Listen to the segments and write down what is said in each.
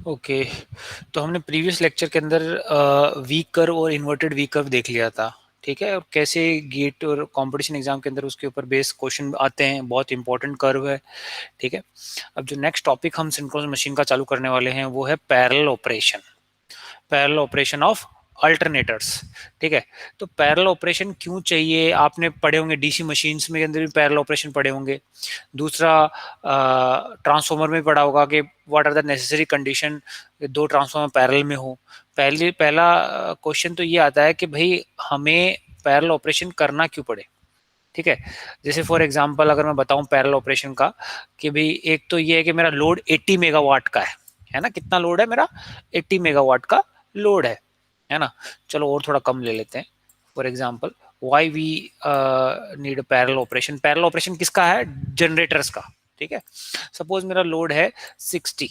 Okay, तो हमने previous lecture के अंदर वीक कर्व और इन्वर्टेड वीक कर्व देख लिया था, ठीक है। और कैसे गेट और कंपटीशन एग्जाम के अंदर उसके ऊपर बेस क्वेश्चन आते हैं, बहुत इंपॉर्टेंट कर्व है, ठीक है। अब जो नेक्स्ट टॉपिक हम सिंक्रोनस मशीन का चालू करने वाले हैं वो है पैरेलल ऑपरेशन ऑफ अल्टरनेटर्स, ठीक है। तो पैरेलल ऑपरेशन क्यों चाहिए, आपने पढ़े होंगे डीसी मशीन्स में के अंदर भी पैरेलल ऑपरेशन पढ़े होंगे। दूसरा ट्रांसफार्मर में पढ़ा होगा कि what are the necessary condition दो ट्रांसफार्मर पैरेलल में हो। पहला क्वेश्चन तो ये आता है कि भाई हमें पैरेलल ऑपरेशन करना क्यों पड़े, ठीक है। जैसे फॉर एग्जांपल अगर मैं बताऊं पैरेलल ऑपरेशन का, कि भाई एक तो ये है कि मेरा लोड 80 मेगावाट का है ना। कितना लोड है मेरा? 80 मेगावाट का लोड है ना। चलो और थोड़ा कम ले लेते हैं। For example why we need parallel operation किसका है? जनरेटर्स का, ठीक है। सपोज मेरा लोड है 60,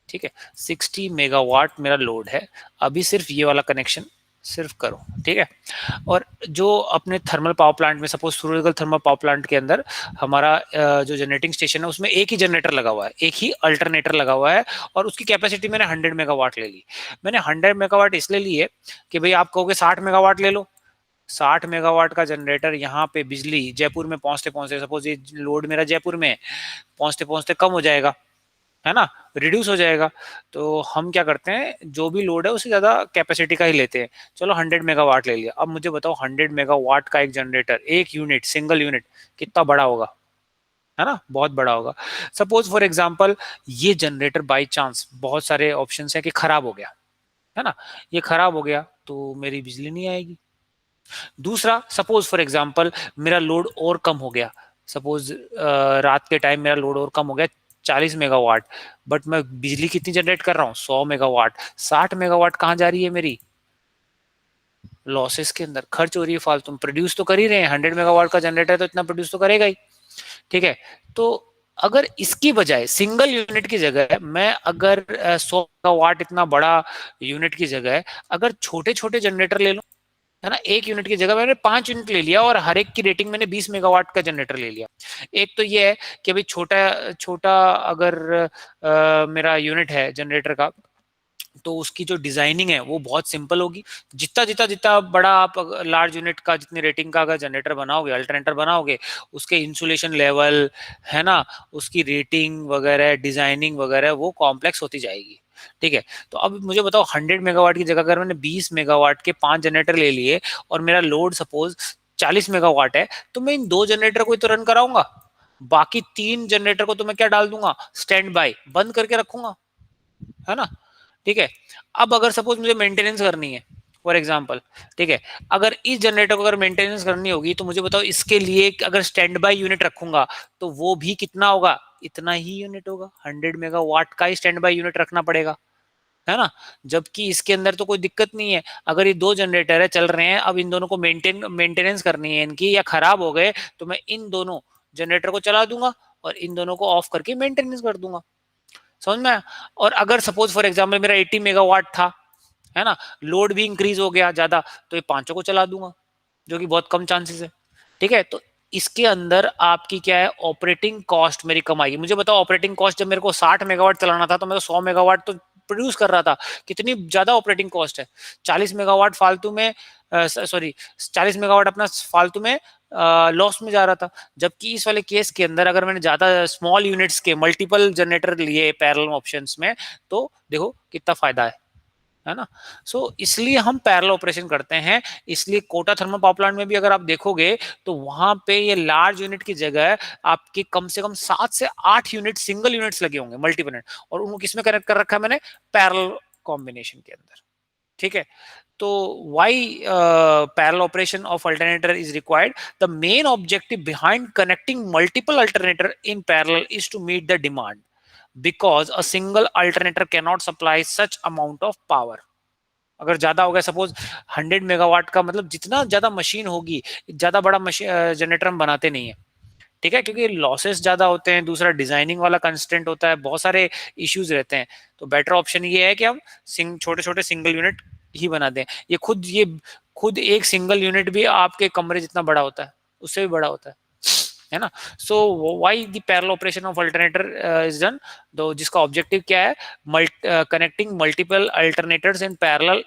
ठीक है। 60 मेगावाट मेरा लोड है। अभी सिर्फ ये वाला कनेक्शन सिर्फ करो, ठीक है। और जो अपने थर्मल पावर प्लांट में, सपोज सूरजगल थर्मल पावर प्लांट के अंदर हमारा जो जनरेटिंग स्टेशन है उसमें एक ही जनरेटर लगा हुआ है, एक ही अल्टरनेटर लगा हुआ है, और उसकी कैपेसिटी मैंने 100 मेगावाट ले ली। मैंने 100 मेगावाट इसलिए ली है कि भाई आप कहोगे 60 मेगावाट ले लो। 60 मेगावाट का जनरेटर यहाँ पे बिजली जयपुर में पहुंचते पहुंचते, सपोज ये लोड मेरा जयपुर में पहुंचते पहुंचते कम हो जाएगा, है ना, रिड्यूस हो जाएगा। तो हम क्या करते हैं, जो भी लोड है उससे ज्यादा कैपेसिटी का ही लेते हैं। चलो 100 मेगावाट ले लिया। अब मुझे बताओ 100 मेगावाट का एक जनरेटर, एक यूनिट, सिंगल यूनिट कितना बड़ा होगा, है ना, बहुत बड़ा होगा। सपोज फॉर एग्जांपल ये जनरेटर बाय चांस, बहुत सारे ऑप्शन है कि खराब हो गया, है ना, ये खराब हो गया तो मेरी बिजली नहीं आएगी। दूसरा, सपोज फॉर एग्जांपल मेरा लोड और कम हो गया, सपोज रात के टाइम मेरा लोड और कम हो गया 40 मेगावाट, बट मैं बिजली कितनी जनरेट कर रहा हूँ? 100 मेगावाट। 60 मेगावाट कहाँ जा रही है मेरी? लॉसेस के अंदर खर्च हो रही है फालतू। प्रोड्यूस तो कर ही रहे हैं, 100 मेगावाट का जनरेटर तो इतना प्रोड्यूस तो करेगा ही, ठीक है। तो अगर इसकी बजाय सिंगल यूनिट की जगह मैं अगर 100 मेगावाट इतना बड़ा यूनिट की जगह अगर छोटे छोटे जनरेटर ले लूं, है ना, एक यूनिट की जगह मैंने 5 यूनिट ले लिया और हर एक की रेटिंग मैंने 20 मेगावाट का जनरेटर ले लिया। एक तो ये है कि भाई छोटा छोटा अगर मेरा यूनिट है जनरेटर का, तो उसकी जो डिजाइनिंग है वो बहुत सिंपल होगी। जितना जितना जितना बड़ा आप लार्ज यूनिट का, जितनी रेटिंग का अगर जनरेटर बनाओगे, अल्टरनेटर बनाओगे, उसके इंसुलेशन लेवल, है ना, उसकी रेटिंग वगैरह, डिजाइनिंग वगैरह वो कॉम्प्लेक्स होती जाएगी, ठीक है। तो अब मुझे बताओ 100 मेगावाट की जगह अगर मैंने 20 मेगावाट के 5 जनरेटर ले लिए और मेरा लोड सपोज 40 मेगावाट है, तो मैं इन 2 जनरेटर को तो रन कराऊंगा, बाकी 3 जनरेटर को तो मैं क्या डाल दूंगा? स्टैंड बाय, बंद करके रखूंगा, है ना, ठीक है। अब अगर सपोज मुझे मेंटेनेंस करनी है फॉर एग्जांपल, ठीक है, अगर इस जनरेटर को अगर मेंटेनेंस करनी होगी तो मुझे बताओ इसके लिए अगर स्टैंड बाय यूनिट रखूंगा तो वो भी कितना होगा? इतना ही यूनिट होगा, 100 मेगावाट का ही स्टैंड बाय यूनिट रखना पड़ेगा, है ना। जबकि इसके अंदर तो कोई दिक्कत नहीं है, अगर ये 2 जनरेटर है चल रहे हैं, अब इन दोनों को मेंटेनेंस करनी है इनकी, या खराब हो गए तो मैं इन दोनों जनरेटर को चला दूंगा और इन दोनों को ऑफ करके मेंटेनेंस कर दूंगा, समझ में आया? और अगर सपोज फॉर एग्जाम्पल मेरा 80 मेगावाट था, है ना, लोड भी इंक्रीज हो गया ज्यादा, तो ये पांचों को चला दूंगा, जो कि बहुत कम चांसेस है, ठीक है। तो इसके अंदर आपकी क्या है, ऑपरेटिंग कॉस्ट मेरी कम आएगी। मुझे बताओ ऑपरेटिंग कॉस्ट, जब मेरे को 60 मेगावाट चलाना था तो मैं तो 100 मेगावाट तो प्रोड्यूस कर रहा था, कितनी ज्यादा ऑपरेटिंग कॉस्ट है। 40 मेगावाट फालतू में, सॉरी 40 मेगावाट अपना फालतू में लॉस में जा रहा था। जबकि इस वाले केस के अंदर अगर मैंने ज्यादा स्मॉल यूनिट्स के मल्टीपल जनरेटर लिए पैरेलल ऑप्शंस में, तो देखो कितना फायदा है ना। सो इसलिए हम पैरेलल ऑपरेशन करते हैं। इसलिए कोटा थर्मल पावर प्लांट में भी अगर आप देखोगे तो वहां पे ये लार्ज यूनिट की जगह आपके कम से कम 7 से 8 यूनिट सिंगल यूनिट्स लगे होंगे, मल्टीपल यूनिट, और उनको किसमें कनेक्ट कर रखा है मैंने? पैरेलल कॉम्बिनेशन के अंदर, ठीक है। तो why parallel operation of alternator is required? The main objective behind connecting multiple alternator in parallel is to meet the demand, because a single alternator cannot supply such amount of power. अगर ज्यादा हो गया, suppose 100 megawatt का, मतलब जितना ज्यादा machine होगी, ज्यादा बड़ा मशीन जनरेटर हम बनाते नहीं है, ठीक है, क्योंकि लॉसेस ज्यादा होते हैं, दूसरा डिजाइनिंग वाला कंस्टेंट होता है, बहुत सारे इश्यूज रहते हैं। तो बेटर ऑप्शन ये है कि हम छोटे छोटे सिंगल यूनिट ही बना दें। ये खुद एक सिंगल यूनिट भी आपके कमरे जितना बड़ा होता है, उससे भी बड़ा होता है, है ना। So why the parallel operation of alternator is done, तो जिसका ऑब्जेक्टिव क्या है, connecting multiple alternators in parallel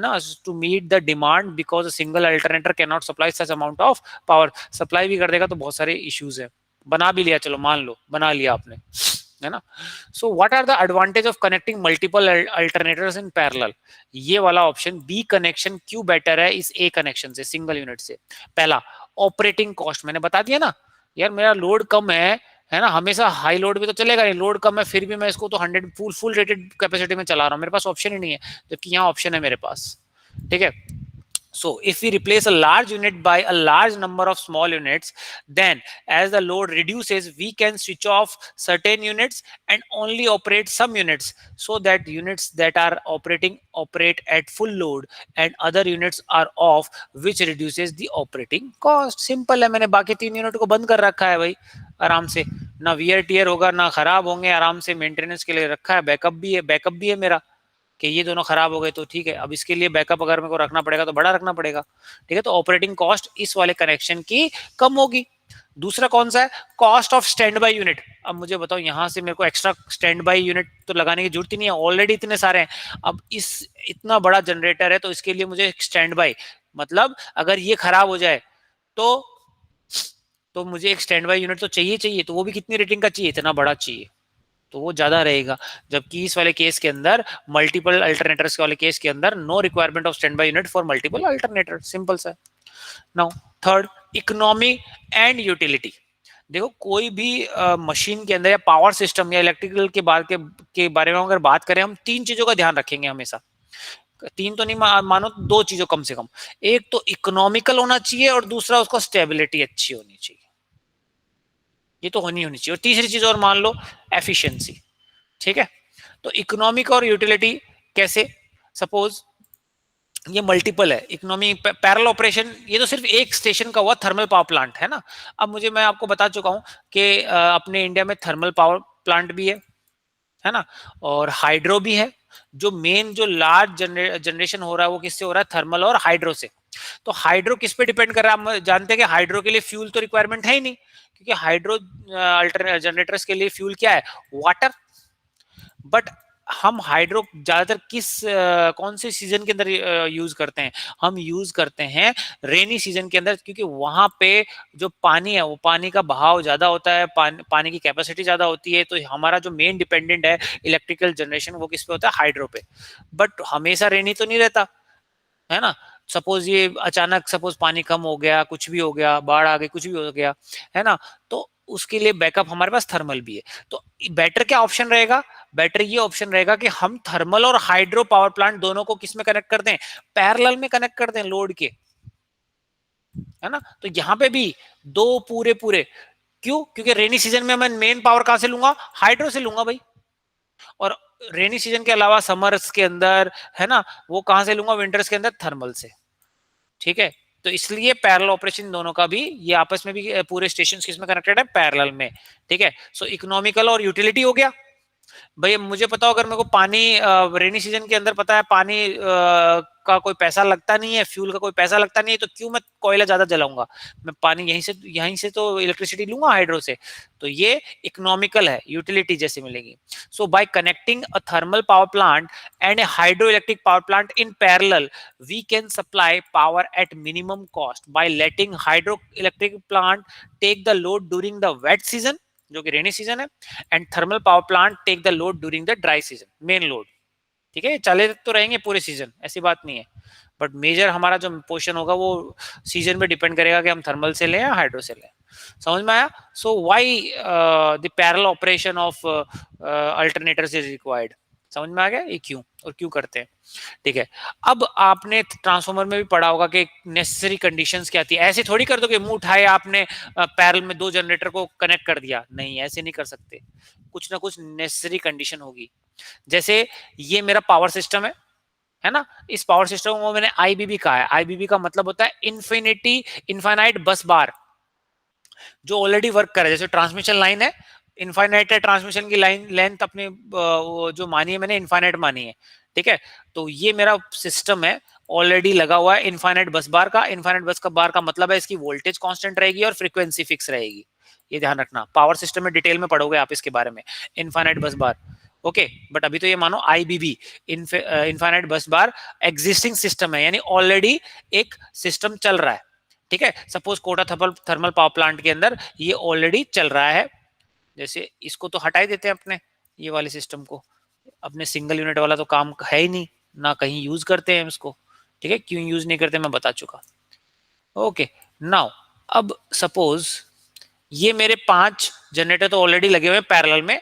ना to meet the demand, because a single alternator cannot supply such amount of power. Supply भी कर देगा तो बहुत सारे इश्यूज है। बना भी लिया, चलो मान लो बना लिया आपने, है ना। So what are the advantage of connecting multiple alternators in parallel, ये वाला ऑप्शन बी कनेक्शन क्यों बेटर है इस ए कनेक्शन से, सिंगल यूनिट से। पहला, ऑपरेटिंग कॉस्ट मैंने बता दिया ना, यार मेरा लोड कम है ना, हमेशा हाई लोड भी तो चलेगा नहीं, लोड कम है फिर भी मैं इसको तो 100 फुल रेटेड कैपेसिटी में चला रहा हूँ, मेरे पास ऑप्शन ही नहीं है, जबकि यहाँ ऑप्शन है मेरे पास, ठीक है। So if we replace a large unit by a large number of small units, then as the load reduces, we can switch off certain units and only operate some units, so that units that are operating operate at full load and other units are off, which reduces the operating cost. Simple है, मैंने बाकी 3 unit को बंद कर रखा है भाई, आराम से, ना वियर टियर होगा ना खराब होंगे, आराम से मेंटेनेंस के लिए रखा है, बैकअप भी है मेरा, कि ये दोनों खराब हो गए तो ठीक है, अब इसके लिए बैकअप अगर मेरे को रखना पड़ेगा तो बड़ा रखना पड़ेगा, ठीक है। तो ऑपरेटिंग कॉस्ट इस वाले कनेक्शन की कम होगी। दूसरा कौन सा है, cost of stand by unit. अब मुझे बताओ यहां से मेरे को एक्स्ट्रा स्टैंड बाई यूनिट तो लगाने की जरूरत ही नहीं है, ऑलरेडी इतने सारे हैं। अब इस इतना बड़ा जनरेटर है तो इसके लिए मुझे स्टैंड बाई, मतलब अगर ये खराब हो जाए तो मुझे एक स्टैंड बाई यूनिट तो चाहिए, तो वो भी कितनी रेटिंग का चाहिए, इतना बड़ा चाहिए, तो वो ज्यादा रहेगा। जबकि इस वाले केस के अंदर, मल्टीपल अल्टरनेटर्स वाले केस के अंदर, no requirement of standby unit for multiple alternator, simple सा। Now third, economy and utility. देखो कोई भी मशीन के अंदर या पावर सिस्टम या इलेक्ट्रिकल के बारे में अगर बात करें, हम 3 चीजों का ध्यान रखेंगे हमेशा, 3 तो नहीं मानो, 2 चीजों कम से कम। एक तो इकोनॉमिकल होना चाहिए और दूसरा उसका स्टेबिलिटी अच्छी होनी चाहिए, ये तो होनी चाहिए। और तीसरी चीज और मान लो, एफिशिएंसी, ठीक है। तो इकोनॉमिक और यूटिलिटी कैसे, सपोज ये मल्टीपल है, इकोनॉमी पैरेलल ऑपरेशन, ये तो सिर्फ एक स्टेशन का हुआ थर्मल पावर प्लांट, है ना। अब मैं आपको बता चुका हूं कि अपने इंडिया में थर्मल पावर प्लांट भी है ना, और हाइड्रो भी है। जो मेन जो लार्ज जनरेशन हो रहा है वो किससे हो रहा है, थर्मल और हाइड्रो से। तो हाइड्रो किस पे डिपेंड कर रहा है, हम जानते हैं कि हाइड्रो के लिए फ्यूल तो रिक्वायरमेंट है ही नहीं, क्योंकि हाइड्रो अल्टरनेट जनरेटर्स के लिए फ्यूल क्या है, वाटर। बट हम हाइड्रो ज्यादातर कौन से सीजन के अंदर यूज करते हैं, हम यूज करते हैं रेनी सीजन के अंदर, क्योंकि वहां पे जो पानी है वो पानी का बहाव ज्यादा होता है, पानी की कैपेसिटी ज्यादा होती है, तो हमारा जो मेन डिपेंडेंट है इलेक्ट्रिकल जनरेशन वो किस पे होता है, हाइड्रो पे। बट हमेशा रेनी तो नहीं रहता, है ना। सपोज ये अचानक सपोज पानी कम हो गया, कुछ भी हो गया, बाढ़ आ गई, कुछ भी हो गया, है ना, तो उसके लिए बैकअप हमारे पास थर्मल भी है। तो बेटर क्या ऑप्शन रहेगा, बेटर ये ऑप्शन रहेगा कि हम थर्मल और हाइड्रो पावर प्लांट दोनों को किस में कनेक्ट कर दें, पैरेलल में कनेक्ट कर दें लोड के, है ना। तो यहाँ पे भी 2 पूरे पूरे, क्यों, क्योंकि रेनी सीजन में मैं मेन पावर कहां से लूंगा, हाइड्रो से लूंगा भाई, और रेनी सीजन के अलावा समर्स के अंदर, है ना, वो कहां से लूंगा, विंटर्स के अंदर थर्मल से, ठीक है। तो इसलिए पैरेलल ऑपरेशन दोनों का भी, ये आपस में भी पूरे स्टेशन किसमें कनेक्टेड है, पैरेलल में, ठीक है। सो इकोनॉमिकल और यूटिलिटी हो गया भाई। मुझे पता हो, अगर मेरे को पानी रेनी सीजन के अंदर पता है पानी का कोई पैसा लगता नहीं है, फ्यूल का कोई पैसा लगता नहीं है, तो क्यों मैं कोयला ज्यादा जलाऊंगा, मैं पानी यहीं से तो इलेक्ट्रिसिटी लूंगा हाइड्रो से। तो ये इकोनॉमिकल है, यूटिलिटी जैसे मिलेगी। So by connecting a thermal power plant and a hydroelectric power plant in parallel, we can supply power at minimum cost by letting hydroelectric plant take the load during the wet season, जो कि rainy season है, and thermal power plant take the load during the dry season, main load, ठीक है। चले तो रहेंगे पूरे season, ऐसी बात नहीं है, बट मेजर हमारा जो पोर्शन होगा वो सीजन पे डिपेंड करेगा कि हम थर्मल से लें या हाइड्रो से लें। समझ में आया। सो why the parallel operation of alternators is required, समझ में आ गया ये क्यों और क्यों करते हैं, ठीक है। अब आपने ट्रांसफार्मर में भी पढ़ा होगा कि नेसेसरी कंडीशंस क्या थी, ऐसे थोड़ी कर दो कि मुंह उठाए आपने पैरेलल में 2 जनरेटर को कनेक्ट कर दिया, नहीं ऐसे नहीं कर सकते, कुछ ना कुछ नेसेसरी कंडीशन होगी। जैसे ये मेरा पावर सिस्टम है ना, इस पावर सिस्टम को मैंने आईबीबी कहा है, आईबीबी का मतलब होता है इनफाइनाइट बस बार, जो ऑलरेडी वर्क कर रहा है। जैसे ट्रांसमिशन लाइन है, इनफाइनाइट है ट्रांसमिशन की लाइन लेंथ, अपने जो मानी है मैंने इनफाइनाइट मानी है, ठीक है। तो ये मेरा सिस्टम है, ऑलरेडी लगा हुआ है इनफाइनाइट बस बार का। इनफाइनाइट बस का बार का मतलब है इसकी वोल्टेज कांस्टेंट रहेगी और फ्रीक्वेंसी फिक्स रहेगी, ये ध्यान रखना, पावर सिस्टम में डिटेल में पढ़ोगे आप इसके बारे में, infinite bus bar. Okay, but अभी तो ये मानो आईबीबी, इनफाइनाइट बस बार एग्जिस्टिंग सिस्टम है, यानी ऑलरेडी एक सिस्टम चल रहा है, ठीक है। Suppose Kota thermal power plant के अंदर ये ऑलरेडी चल रहा है, जैसे इसको तो हटा ही देते हैं अपने, ये वाले सिस्टम को, अपने सिंगल यूनिट वाला तो काम है ही नहीं, ना कहीं यूज करते हैं इसको, ठीक है। क्यों यूज नहीं करते मैं बता चुका। ओके, नाउ अब सपोज ये मेरे 5 जनरेटर तो ऑलरेडी लगे हुए हैं पैरेलल में,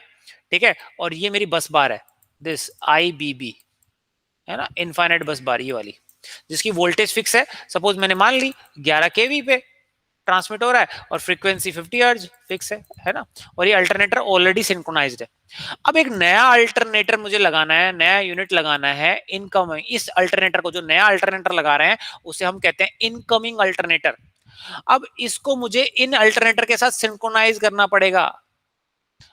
ठीक है, और ये मेरी बस बार है, दिस आईबीबी है ना, इनफाइनाइट बस बार ये वाली, जिसकी वोल्टेज फिक्स है। सपोज मैंने मान ली 11 केवी पे ट्रांसमिट हो रहा है और फ्रीक्वेंसी 50 हर्ट्ज फिक्स है ना, और ये अल्टरनेटर ऑलरेडी सिंक्रोनाइज्ड है। अब एक नया अल्टरनेटर मुझे लगाना है, नया यूनिट लगाना है इनकमिंग, इस अल्टरनेटर को, जो नया अल्टरनेटर लगा रहे हैं उसे हम कहते हैं इनकमिंग अल्टरनेटर। अब इसको मुझे इन अल्टरनेटर के साथ सिंक्रोनाइज करना पड़ेगा।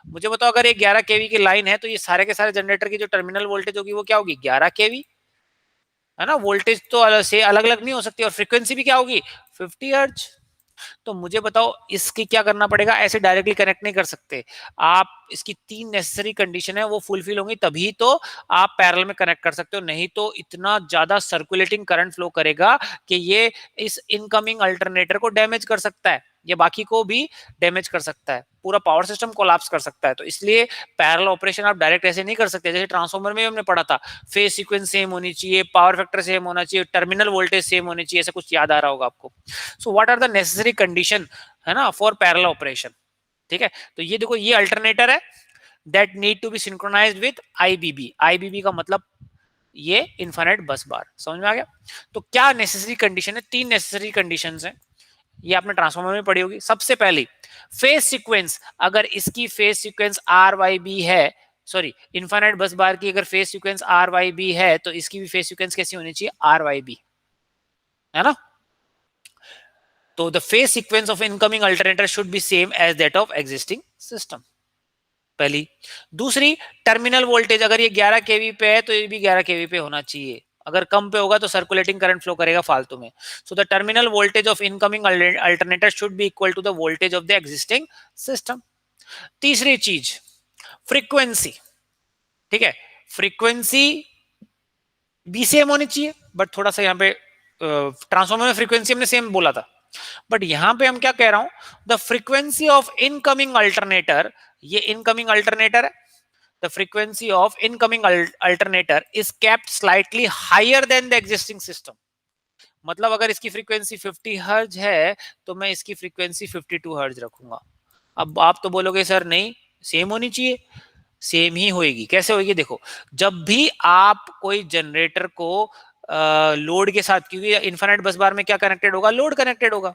मुझे बताओ, अगर ये 11 केवी की लाइन है तो ये सारे के सारे जनरेटर की जो टर्मिनल वोल्टेज होगी वो क्या होगी, 11 केवी, है ना। वोल्टेज तो अलग अलग नहीं हो सकती, और फ्रीक्वेंसी भी क्या होगी, 50 हर्ट्ज। तो मुझे बताओ इसकी क्या करना पड़ेगा, ऐसे डायरेक्टली कनेक्ट नहीं कर सकते आप, इसकी 3 नेसेसरी कंडीशन है वो फुलफिल होंगी तभी तो आप पैरेलल में कनेक्ट कर सकते हो, नहीं तो इतना ज्यादा सर्कुलेटिंग करंट फ्लो करेगा कि ये इस इनकमिंग अल्टरनेटर को डैमेज कर सकता है, ये बाकी को भी डैमेज कर सकता है, पूरा पावर सिस्टम कोलैप्स कर सकता है। तो इसलिए पैरेलल ऑपरेशन आप डायरेक्ट ऐसे नहीं कर सकते, जैसे ट्रांसफार्मर में हमने पढ़ा था, फेज सीक्वेंस सेम होनी चाहिए, पावर फैक्टर सेम होना चाहिए, टर्मिनल वोल्टेज सेम होनी चाहिए, ऐसा कुछ याद आ रहा होगा आपको। So what are the necessary condition, है ना, फॉर पैरेलल ऑपरेशन, ठीक है। तो ये देखो, ये अल्टरनेटर है that need to be synchronized with IBB, IBB का मतलब ये इनफाइनाइट बस बार, समझ में आ गया। तो क्या नेसेसरी कंडीशन है, 3 नेसेसरी कंडीशंस हैं, ये आपने ट्रांसफार्मर में पढ़ी होगी। सबसे पहली फेज सीक्वेंस, अगर इसकी phase sequence R Y B है, सॉरी इनफाइनाइट बस बार की अगर phase sequence R Y B है तो इसकी भी फेज सीक्वेंस कैसी होनी चाहिए, आर वाई बी, है ना। तो the phase sequence of incoming alternator should be same as that of existing system, पहली। दूसरी, टर्मिनल वोल्टेज अगर ये 11 केवी पे है तो ये भी 11 केवी पे होना चाहिए, अगर कम पे होगा तो सर्कुलेटिंग करंट फ्लो करेगा फालतू में। So the terminal voltage of incoming alternator should be equal to the voltage of the existing system. तीसरी चीज, फ्रीक्वेंसी, ठीक है, फ्रीक्वेंसी भी सेम होनी चाहिए, बट थोड़ा सा यहाँ पे ट्रांसफॉर्मर में फ्रीक्वेंसी हमने सेम बोला था, बट यहां पे हम क्या कह रहा हूं, the frequency of incoming alternator, ये इनकमिंग अल्टरनेटर है, the frequency of incoming alternator is kept slightly higher than the existing system। मतलब अगर इसकी फ्रीक्वेंसी 50 हर्ज है तो मैं इसकी फ्रीक्वेंसी 52 हर्ज रखूंगा। अब आप तो बोलोगे सर नहीं, सेम होनी चाहिए, सेम ही होएगी, कैसे होएगी, देखो, जब भी आप कोई जनरेटर को लोड के साथ, क्योंकि इनफाइनाइट बस बार में क्या कनेक्टेड होगा, लोड कनेक्टेड होगा,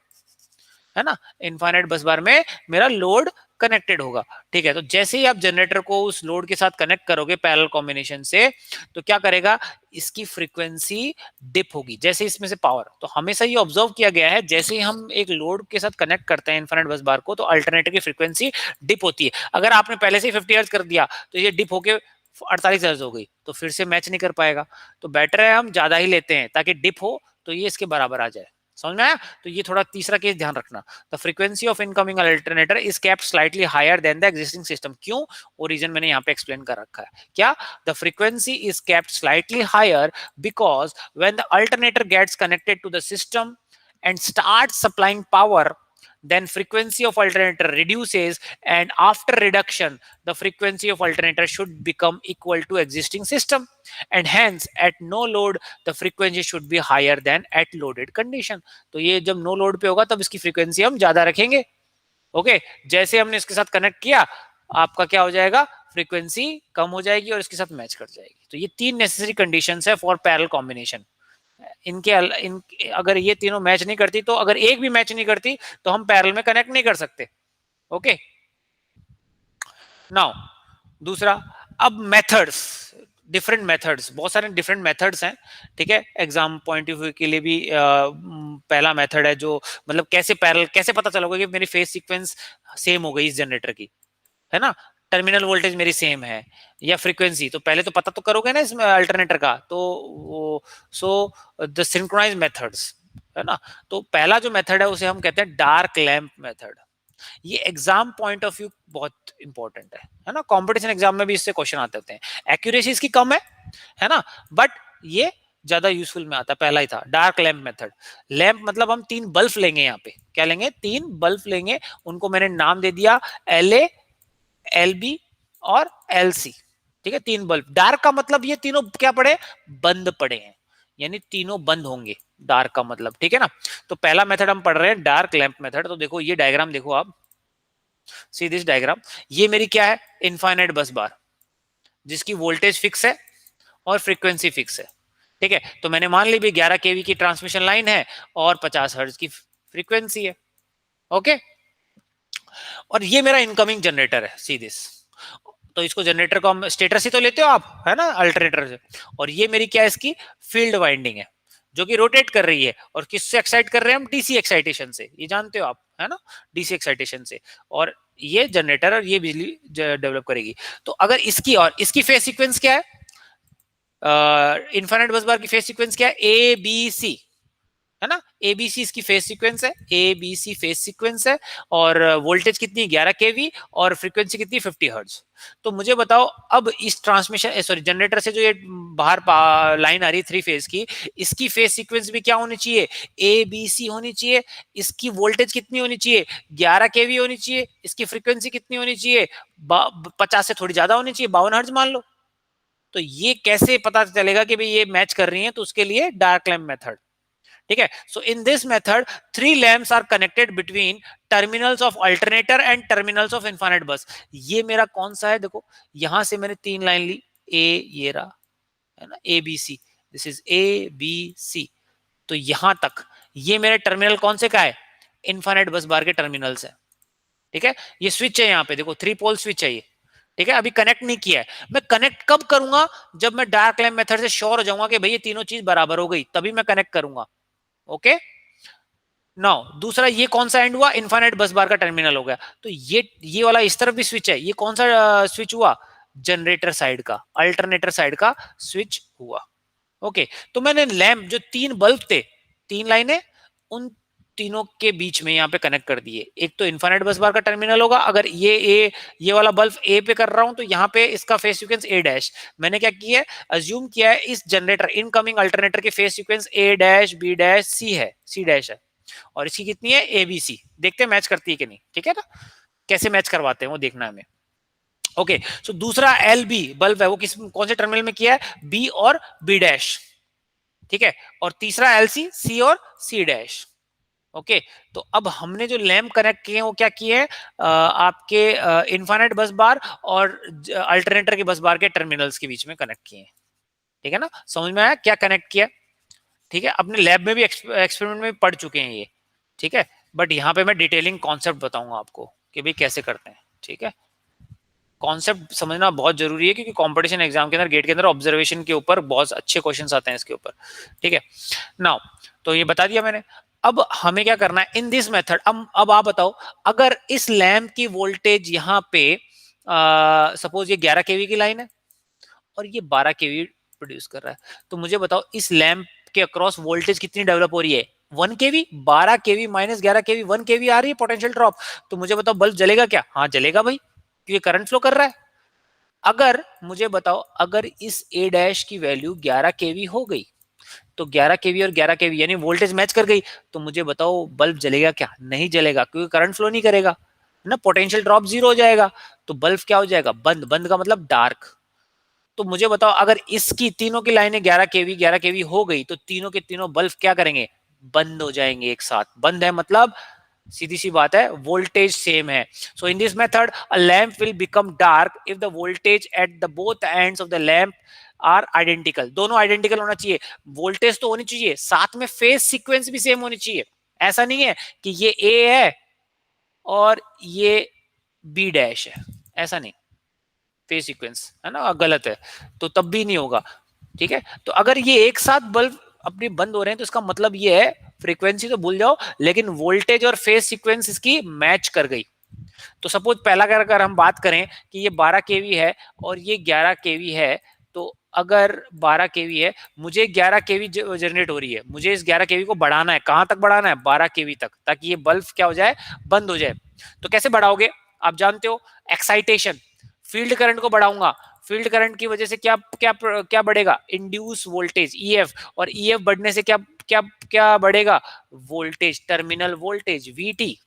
है ना, इनफाइनाइट बस बार में मेरा लोड कनेक्टेड होगा, ठीक है। तो जैसे ही आप जनरेटर को उस लोड के साथ कनेक्ट करोगे पैरेलल कॉम्बिनेशन से, तो क्या करेगा, इसकी फ्रीक्वेंसी डिप होगी, जैसे इसमें से पावर, तो हमेशा ये ऑब्जर्व किया गया है जैसे ही हम एक लोड के साथ कनेक्ट करते हैं इनफाइनाइट बस बार को, तो अल्टरनेटर की फ्रीक्वेंसी डिप होती है। अगर आपने पहले से ही 50 हर्ट्ज कर दिया तो ये डिप होके 48 हर्ट्ज हो गई, तो फिर से मैच नहीं कर पाएगा। तो बेटर है हम ज्यादा ही लेते हैं ताकि डिप हो तो ये इसके बराबर आ जाए, समझ में आया। तो ये थोड़ा तीसरा केस ध्यान रखना, the frequency of incoming alternator is kept slightly higher than the existing system. क्यों, वो रीजन मैंने यहाँ पे एक्सप्लेन कर रखा है, क्या, the frequency is kept slightly higher because when the alternator gets connected to the system and start supplying power, then frequency of alternator reduces, and after reduction the frequency of alternator should become equal to existing system, and hence at no load the frequency should be higher than at loaded condition। तो ये जब no load पे होगा तब इसकी frequency हम ज्यादा रखेंगे। ओके, जैसे हमने इसके साथ कनेक्ट किया आपका क्या हो जाएगा, फ्रीक्वेंसी कम हो जाएगी और इसके साथ मैच कर जाएगी। तो ये 3 नेसेसरी कंडीशंस है फॉर पैरेलल कॉम्बिनेशन। अगर ये तीनों मैच नहीं करती, तो अगर एक भी मैच नहीं करती तो हम पैरेलल में कनेक्ट नहीं कर सकते। ओके, नाउ दूसरा, अब मेथड्स, डिफरेंट मेथड्स, बहुत सारे डिफरेंट मेथड्स हैं, ठीक है। एग्जाम पॉइंट ऑफ व्यू के लिए भी पहला मेथड है जो, मतलब कैसे पैरेलल, कैसे पता चलोगे कि मेरी फेज सीक्वेंस सेम हो गई इस जनरेटर की, है ना, टर्मिनल वोल्टेज मेरी सेम है या फ्रीक्वेंसी, तो पहले तो पता तो करोगे ना इसमें अल्टरनेटर का, तो वो सो द सिंक्रोनाइज मेथड्स, है ना। तो पहला जो मेथड है उसे हम कहते हैं डार्क लैंप मेथड। ये एग्जाम पॉइंट ऑफ व्यू बहुत इंपॉर्टेंट है ना, कंपटीशन एग्जाम में भी इससे क्वेश्चन आते हैं। एक्यूरेसी इसकी कम है ना, बट ये ज्यादा यूजफुल में आता है। पहला ही था डार्क लैंप मेथड। लैंप मतलब हम 3 बल्ब लेंगे, यहाँ पे क्या लेंगे, 3 बल्ब लेंगे, उनको मैंने नाम दे दिया LA, LB और LC। ठीक है, 3 बल्ब। डार्क का मतलब ये तीनों क्या पड़े, बंद पड़े हैं, यानी तीनों बंद होंगे, डार्क का मतलब। ठीक है ना, तो पहला मेथड हम पढ़ रहे हैं डार्क लैंप मेथड। तो देखो ये डायग्राम देखो आप, सी दिस डायग्राम, ये मेरी क्या है, इनफाइनाइट बस बार, जिसकी वोल्टेज फिक्स है और फ्रीक्वेंसी फिक्स है। ठीक है, तो मैंने मान ली भी 11 केवी की ट्रांसमिशन लाइन है और 50 हर्ट्ज की फ्रीक्वेंसी है। ओके, और ये मेरा इनकमिंग जनरेटर है, सी दिस। तो इसको जनरेटर को हम स्टेटर से तो लेते हो आप, है ना, अल्टरनेटर से। और ये मेरी क्या है, इसकी फील्ड वाइंडिंग है, जो कि रोटेट कर रही है। और किससे एक्साइट कर रहे हैं हम, डीसी एक्साइटेशन से, ये जानते हो आप, है ना, डीसी एक्साइटेशन से। और ये जनरेटर और ये बिजली डेवलप करेगी। तो अगर इसकी और इसकी फेज सीक्वेंस क्या है, इनफाइनाइट बस बार की फेज सीक्वेंस क्या है, ए बी सी, है ना, एबीसी इसकी फेज सीक्वेंस है, एबीसी फेज सीक्वेंस है। और वोल्टेज कितनी, 11 केवी, और फ्रीक्वेंसी कितनी, 50 हर्ट्ज। तो मुझे बताओ अब इस ट्रांसमिशन सॉरी जनरेटर से जो ये बाहर लाइन आ रही है 3 फेज की, इसकी फेज सीक्वेंस भी क्या होनी चाहिए, ए बी सी होनी चाहिए। इसकी वोल्टेज कितनी होनी चाहिए, 11 केवी होनी चाहिए। इसकी फ्रीक्वेंसी कितनी होनी चाहिए, 50 से थोड़ी ज्यादा होनी चाहिए, 52 हर्ट्ज मान लो। तो ये कैसे पता चलेगा कि भाई ये मैच कर रही है, तो उसके लिए डार्क लैंप मेथड। ठीक है, so in this method 3 lamps are connected between terminals of alternator and terminals of infinite bus. ये मेरा कौन सा है, देखो यहां से मैंने 3 लाइन ली, ए ये रहा, है ना, A B C, this is A B C. तो यहां तक ये मेरे टर्मिनल कौन से का है, इनफाइनाइट बस बार के टर्मिनल्स है। ठीक है, ये स्विच है, यहाँ पे देखो 3 पोल स्विच है ये। ठीक है, अभी कनेक्ट नहीं किया है। मैं कनेक्ट कब करूंगा, जब मैं डार्क लैंप मेथड से श्योर हो जाऊंगा कि भाई ये तीनों चीज बराबर हो गई, तभी मैं कनेक्ट करूंगा। ओके, नाउ दूसरा ये कौन सा एंड हुआ, इनफाइनाइट बस बार का टर्मिनल हो गया। तो ये वाला इस तरफ भी स्विच है, ये कौन सा स्विच हुआ, जनरेटर साइड का, अल्टरनेटर साइड का स्विच हुआ। ओके, तो मैंने लैंप जो 3 बल्ब थे, 3 लाइनें, उन तीनों के बीच में यहाँ पे कनेक्ट कर दिए। एक तो इनफाइनाइट बस बार का टर्मिनल होगा, अगर ये वाला बल्ब ए पे कर रहा हूं, तो यहाँ पे इसका फेज सीक्वेंस ए डैश। मैंने क्या किया है, अज्यूम किया है इस जनरेटर इनकमिंग अल्टरनेटर के फेज सीक्वेंस ए डैश बी डैश सी है, सी डैश है। और इसकी कितनी है, एबीसी। देखते हैं मैच करती है कि नहीं। ठीक है ना, कैसे मैच करवाते हैं वो देखना है हमें। ओके, सो दूसरा एल बी बल्ब है, वो किस कौन से टर्मिनल में किया है, बी और बी डैश। ठीक है, और तीसरा एल सी, सी और सी डैश। ओके, तो अब हमने जो लैंप कनेक्ट किए हैं वो क्या किए हैं, आपके इनफाइनाइट बस बार और अल्टरनेटर के बस बार के टर्मिनल्स के बीच में कनेक्ट किए हैं। ठीक है ना, समझ में आया क्या कनेक्ट किया। ठीक है, अपने लैब में भी एक्सपेरिमेंट में पढ़ चुके हैं ये। ठीक है, बट यहाँ पे मैं डिटेलिंग कॉन्सेप्ट बताऊंगा आपको कि भाई कैसे करते हैं। ठीक है, कॉन्सेप्ट समझना बहुत जरूरी है, क्योंकि कंपटीशन एग्जाम के अंदर गेट के अंदर ऑब्जर्वेशन के ऊपर बहुत अच्छे क्वेश्चंस आते हैं इसके ऊपर। ठीक है, नाउ तो ये बता दिया मैंने। अब हमें क्या करना है इन दिस मेथड, अब आप बताओ, अगर इस लैंप की वोल्टेज यहाँ पे सपोज ये 11 केवी की लाइन है और ये 12 केवी प्रोड्यूस कर रहा है, तो मुझे बताओ इस लैंप के अक्रॉस वोल्टेज कितनी डेवलप हो रही है, 1 केवी। 12 केवी माइनस 11 केवी, 1 केवी आ रही है पोटेंशियल ड्रॉप। तो मुझे बताओ बल्ब जलेगा क्या, हाँ जलेगा भाई, क्योंकि करंट फ्लो कर रहा है। अगर मुझे बताओ, अगर इस ए डैश की वैल्यू 11 केवी हो गई, तो 11 केवी और 11 केवी यानी वोल्टेज मैच कर गई, तो मुझे बताओ बल्ब जलेगा क्या, नहीं जलेगा, क्योंकि करंट फ्लो नहीं करेगा, है ना, पोटेंशियल ड्रॉप जीरो हो जाएगा। तो बल्ब क्या हो जाएगा, बंद। बंद का मतलब डार्क। तो मुझे बताओ, अगर इसकी तीनों की लाइनें 11 केवी हो गई, तो तीनों के तीनों बल्ब क्या करेंगे, बंद हो जाएंगे एक साथ। बंद है मतलब सीधी सी बात है, वोल्टेज सेम है। So in this method a lamp will become dark if the voltage at the both ends of the lamp are identical. दोनों आइडेंटिकल होना चाहिए, वोल्टेज तो होनी चाहिए, साथ में फेज सीक्वेंस भी सेम होनी चाहिए। ऐसा नहीं है कि ये ए है और ये बी डैश है, ऐसा नहीं, फेज सीक्वेंस है ना गलत है, तो तब भी नहीं होगा। ठीक है, तो अगर ये एक साथ बल्ब अपने बंद हो रहे हैं, तो इसका मतलब ये है, फ्रीक्वेंसी तो भूल जाओ, लेकिन वोल्टेज और फेज सीक्वेंस इसकी मैच कर गई। तो सपोज पहला अगर हम बात करें कि ये 12 केवी है और ये 11 केवी है, तो अगर 12 केवी है, मुझे 11 केवी जनरेट हो रही है, मुझे इस 11 केवी को बढ़ाना है, कहां तक बढ़ाना है, 12 केवी तक, ताकि ये बल्ब क्या हो जाए, बंद हो जाए। तो कैसे बढ़ाओगे, आप जानते हो, एक्साइटेशन, फील्ड करंट को बढ़ाऊंगा, फील्ड करंट की वजह से क्या क्या क्या बढ़ेगा, इंड्यूस वोल्टेज ईएफ, और ईएफ बढ़ने से क्या क्या क्या बढ़ेगा, वोल्टेज, टर्मिनल वोल्टेज वीटी।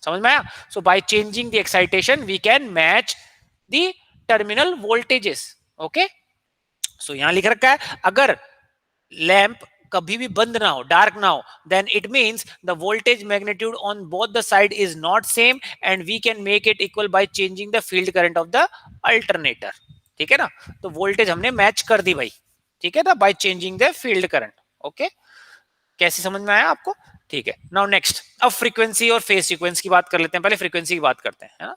समझ में आया? So by changing the excitation we can match the terminal voltages. Okay, so यहां लिख रखा है, अगर लैंप कभी भी बंद ना हो, डार्क ना हो, then it means the voltage magnitude on both the side is not same and we can make it equal by changing the field current of the alternator. ठीक है ना, तो वोल्टेज हमने मैच कर दी भाई, ठीक है ना, bye changing the field current. Okay, कैसे समझ में आया आपको? ठीक है, नाउ नेक्स्ट, अब फ्रीक्वेंसी और फेज सीक्वेंस की बात कर लेते हैं, पहले फ्रीक्वेंसी की बात करते हैं, है ना।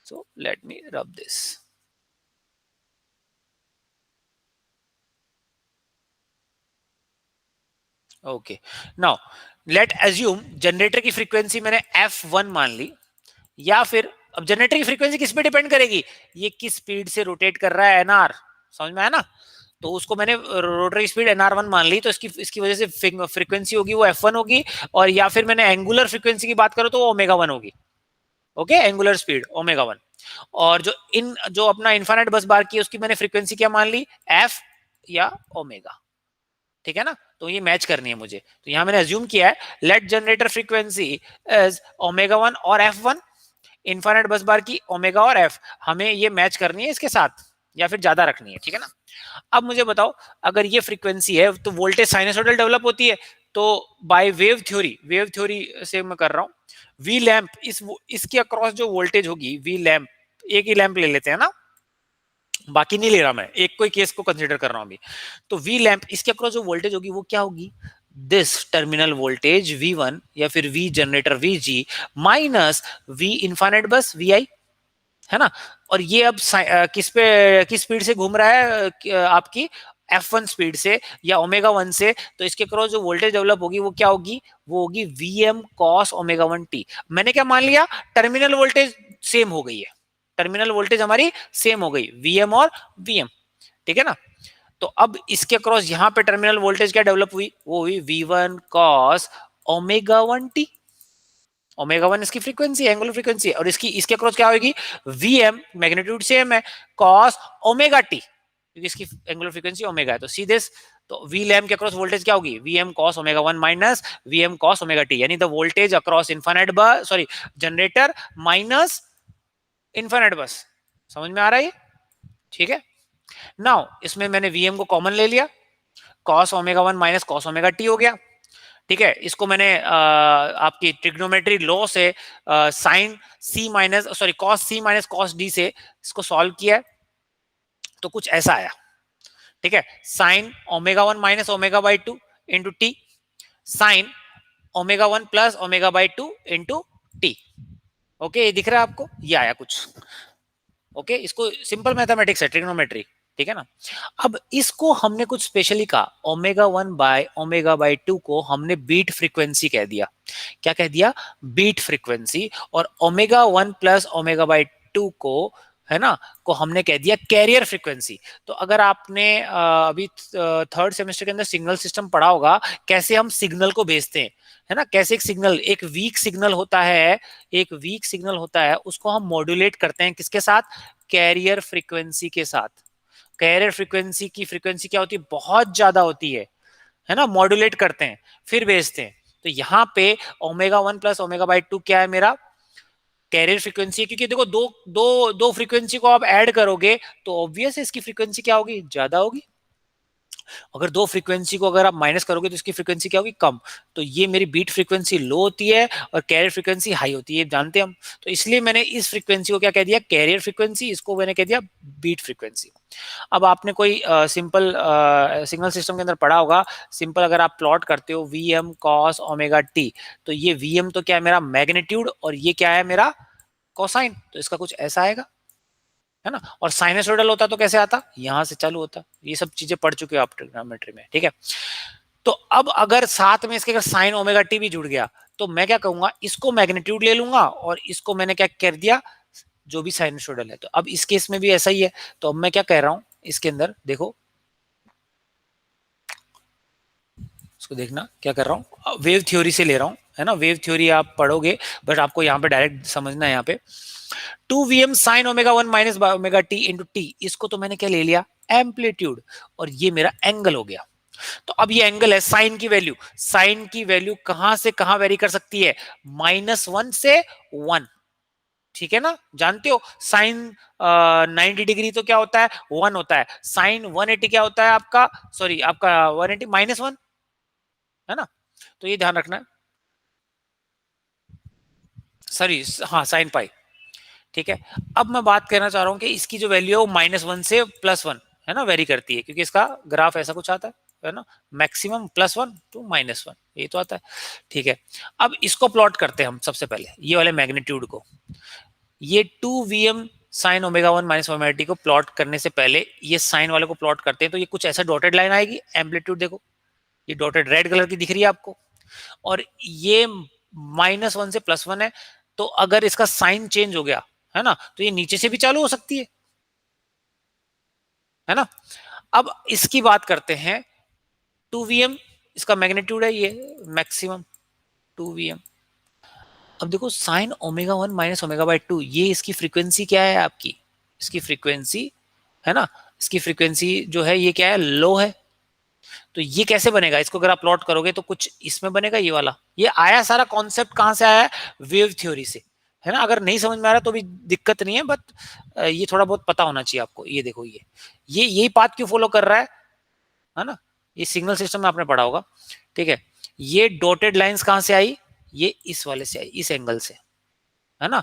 So let me rub this. Okay, now let assume generator की फ्रीक्वेंसी मैंने F1 मान ली, या फिर अब जनरेटर की फ्रीक्वेंसी किस पे डिपेंड करेगी, ये किस स्पीड से रोटेट कर रहा है, एनआर। समझ में आया ना, तो उसको मैंने रोटरी स्पीड एनआर1 मान ली, तो इसकी इसकी वजह से फ्रीक्वेंसी होगी वो F1 होगी, और या फिर मैंने एंगुलर फ्रीक्वेंसी की बात करूं तो वो ओमेगा 1 होगी। Okay, angular speed omega 1। और जो अपना इन्फाइनाइट बस बार की है, उसकी मैंने फ्रीक्वेंसी क्या मान ली, एफ या ओमेगा। ठीक है ना, तो ये मैच करनी है मुझे, तो यहां मैंने अज्यूम किया है, let generator frequency is omega 1 और F1, इन्फाइनाइट बस बार की ओमेगा और एफ, हमें ये मैच करनी है इसके साथ, या फिर ज्यादा रखनी है। ठीक है ना, अब मुझे बताओ, अगर ये फ्रीक्वेंसी है तो वोल्टेज साइनसोइडल डेवलप होती है, तो बाय वेव थ्योरी से मैं कर रहा हूँ, वी लैंप, इसके अक्रॉस जो वोल्टेज होगी, वी लैंप, एक ही लैंप ले लेते हैं ना, बाकी नहीं ले रहा मैं, एक कोई केस को कंसीडर कर रहा हूं अभी, तो वी लैंप इसके अक्रॉस जो वोल्टेज होगी वो क्या होगी, दिस टर्मिनल वोल्टेज V1 या फिर V generator VG minus V infinite बस VI, है ना। और ये अब किस स्पीड से घूम रहा है, आपकी F1 स्पीड से या ओमेगा 1 से, तो इसके क्रॉस जो वोल्टेज डेवलप होगी वो क्या होगी, वो होगी Vm cos ओमेगा 1t। मैंने क्या मान लिया, टर्मिनल वोल्टेज सेम हो गई है, टर्मिनल वोल्टेज हमारी सेम हो गई, Vm और Vm। ठीक है ना, तो अब इसके क्रॉस यहाँ पे टर्मिनल वोल्टेज क्या डेवलप हुई, वो हुई V1 cos omega 1t। Omega 1 इसकी फ्रीक्वेंसी, एंगुलर फ्रीक्वेंसी, और इसकी इसके अक्रॉस क्या होगी, Vm मैग्नीट्यूड सेम है, cos ओमेगा टी, क्योंकि इसकी एंगुलर फ्रीक्वेंसी ओमेगा है, तो सी दिस, तो V लैम्प के अक्रॉस वोल्टेज क्या होगी, Vm cos omega 1 minus Vm cos omega T, यानी द वोल्टेज अक्रॉस इनफाइनाइट बस, सॉरी, जनरेटर माइनस इनफाइनाइट बस। समझ में आ रहा है ये? ठीक है, नाउ इसमें मैंने Vm को कॉमन ले लिया, cos omega 1 minus cos omega T हो गया। ठीक है, इसको मैंने आपकी ट्रिग्नोमेट्री लॉ से साइन सी माइनस, सॉरी, कॉस सी माइनस कॉस डी से इसको सॉल्व किया, तो कुछ ऐसा आया। ठीक है, sine omega 1 minus omega 2 into T, sine omega 1 plus omega 2 into T. Okay, ये दिख रहा है आपको, ये आया कुछ। ओके, इसको सिंपल मैथमेटिक्स है, ट्रिग्नोमेट्री। ठीक है ना, अब इसको हमने कुछ स्पेशली कहा, ओमेगा 1 बाय ओमेगा 2 को हमने बीट फ्रीक्वेंसी कह दिया। क्या कह दिया, बीट फ्रीक्वेंसी। और ओमेगा 1 प्लस ओमेगा 2 को, है ना, को हमने कह दिया कैरियर फ्रीक्वेंसी। तो अगर आपने अभी थर्ड सेमेस्टर के अंदर सिग्नल सिस्टम पढ़ा होगा, कैसे हम सिग्नल को भेजते हैं, है ना, कैसे एक सिग्नल, एक वीक सिग्नल होता है, एक वीक सिग्नल होता है, उसको हम मॉड्यूलेट करते हैं किसके साथ, कैरियर फ्रीक्वेंसी के साथ। कैरियर फ्रीक्वेंसी की फ्रीक्वेंसी क्या होती है, बहुत ज्यादा होती है ना, मॉड्यूलेट करते हैं फिर भेजते हैं। तो यहाँ पे ओमेगा 1 प्लस ओमेगा 2 क्या है, मेरा कैरियर फ्रीक्वेंसी है, क्योंकि देखो दो दो दो फ्रीक्वेंसी को आप ऐड करोगे तो ऑब्वियस है इसकी फ्रीक्वेंसी क्या होगी, ज्यादा होगी। अगर दो फ्रीक्वेंसी को अगर आप माइनस करोगे तो इसकी फ्रीक्वेंसी क्या होगी, कम। तो ये मेरी बीट फ्रीक्वेंसी लो होती है और कैरियर फ्रीक्वेंसी हाई होती है, जानते हैं हम। तो इसलिए मैंने इस फ्रीक्वेंसी को क्या कह दिया, कैरियर फ्रीक्वेंसी, इसको मैंने कह दिया बीट फ्रीक्वेंसी। अब आपने कोई सिंपल सिग्नल सिस्टम के अंदर पढ़ा होगा, सिंपल अगर आप प्लॉट करते हो Vm cos ओमेगा टी, तो ये Vm तो क्या है, मेरा मैग्नीट्यूड, और ये क्या है, मेरा कोसाइन, तो इसका कुछ ऐसा आएगा, है ना। और साइनसोइडल होता तो कैसे आता, यहां से चालू होता। ये सब चीजें पढ़ चुके हो आप ट्रिग्नोमेट्री में, ठीक है। तो अब अगर साथ में इसके अगर साइन ओमेगा टी भी जुड़ गया, तो मैं क्या कहूंगा, इसको मैग्नीट्यूड ले लूंगा और इसको मैंने क्या कर दिया, जो भी साइनसोइडल है। तो अब इस केस में भी ऐसा ही है, तो अब मैं क्या कह रहा हूं, इसके अंदर देखो, इसको देखना क्या कर रहा हूँ, वेव थ्योरी से ले रहा हूँ, है ना, वेव थ्योरी आप पढ़ोगे, बट आपको यहाँ पे डायरेक्ट समझना है। यहाँ पे 2Vm sine omega 1 minus omega T into T, इसको तो मैंने क्या ले लिया, एम्पलीट्यूड, और ये मेरा एंगल हो गया। तो अब ये एंगल है, साइन की वैल्यू, साइन की वैल्यू कहां से कहां वेरी कर सकती है, -1 से 1, ठीक है ना, जानते हो साइन 90 डिग्री तो क्या होता है, 1 होता है, साइन 180 क्या होता है आपका, सॉरी आपका 180 -1, है ना, तो ये ध्यान रखना है, सॉरी हाँ साइन पाई, ठीक है। अब मैं बात करना चाह रहा हूं कि इसकी जो वैल्यू है वो -1 से +1, है ना, वेरी करती है, क्योंकि इसका ग्राफ ऐसा कुछ आता है ना, मैक्सिमम +1 टू -1, ये तो आता है, ठीक है। अब इसको प्लॉट करते हैं हम सबसे पहले, ये वाले मैग्नीट्यूड को, ये 2Vm sine omega 1 minus omega T को प्लॉट करने से पहले ये साइन वाले को प्लॉट करते हैं, तो ये कुछ ऐसा डॉटेड लाइन आएगी, एम्पलीट्यूड देखो, ये डॉटेड रेड कलर की दिख रही है आपको, और ये -1 से +1 है, तो अगर इसका साइन चेंज हो गया, है ना, तो ये नीचे से भी चालू हो सकती है ना। अब इसकी बात करते हैं, 2Vm इसका मैग्नीट्यूड है, ये मैक्सिमम 2Vm। अब देखो sine omega 1 minus omega by 2, ये इसकी फ्रीक्वेंसी क्या है आपकी, इसकी फ्रीक्वेंसी, है ना, इसकी फ्रीक्वेंसी जो है ये क्या है, लो है, तो ये कैसे बनेगा, इसको अगर आप प्लॉट करोगे तो कुछ इसमें बनेगा, ये वाला, ये आया सारा कॉन्सेप्ट कहां से आया है, वेव थ्योरी से, है ना। अगर नहीं समझ में आ रहा तो भी दिक्कत नहीं है, बट ये थोड़ा बहुत पता होना चाहिए आपको। ये देखो, ये यही पाथ क्यों फॉलो कर रहा है ना, ये सिग्नल सिस्टम में आपने पढ़ा होगा, ठीक है। ये डॉटेड लाइंस कहां से आई, ये इस वाले से आई, इस एंगल से, है ना,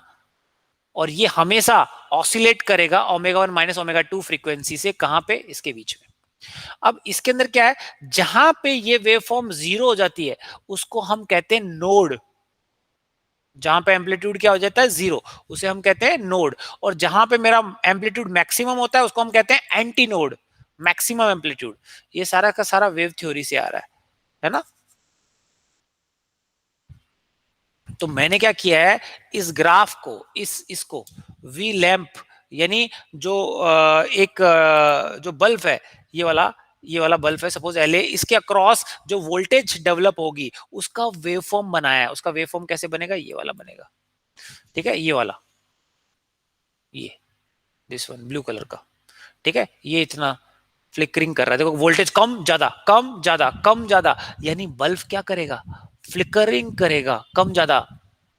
और ये हमेशा ऑसिलेट करेगा ओमेगा 1 माइनस ओमेगा 2 फ्रीक्वेंसी से, कहां पे, इसके बीच में। अब इसके अंदर क्या है, जहां पे ये वेव फॉर्म जीरो हो जाती है उसको हम कहते हैं नोड, जहां पे एम्पलीट्यूड क्या हो जाता है, जीरो, उसे हम कहते हैं नोड, और जहां पे मेरा एम्पलीट्यूड मैक्सिमम होता है उसको हम कहते हैं एंटी नोड, मैक्सिमम एम्पलीट्यूड। ये सारा का सारा वेव थ्योरी से आ रहा है ना। तो मैंने क्या किया है, इस ग्राफ को, इसको वी लैंप, यानी जो एक जो बल्ब है, ये वाला बल्ब है सपोज एल ए, इसके अक्रॉस जो वोल्टेज डेवलप होगी उसका वेव फॉर्म बनाया है। उसका वेव फॉर्म कैसे बनेगा, ये वाला बनेगा, ठीक है, ये वाला, ये दिस वन ब्लू कलर का, ठीक है, ये इतना फ्लिकरिंग कर रहा है, देखो वोल्टेज कम ज्यादा कम ज्यादा कम ज्यादा, यानी बल्ब क्या करेगा, फ्लिकरिंग करेगा, कम ज्यादा,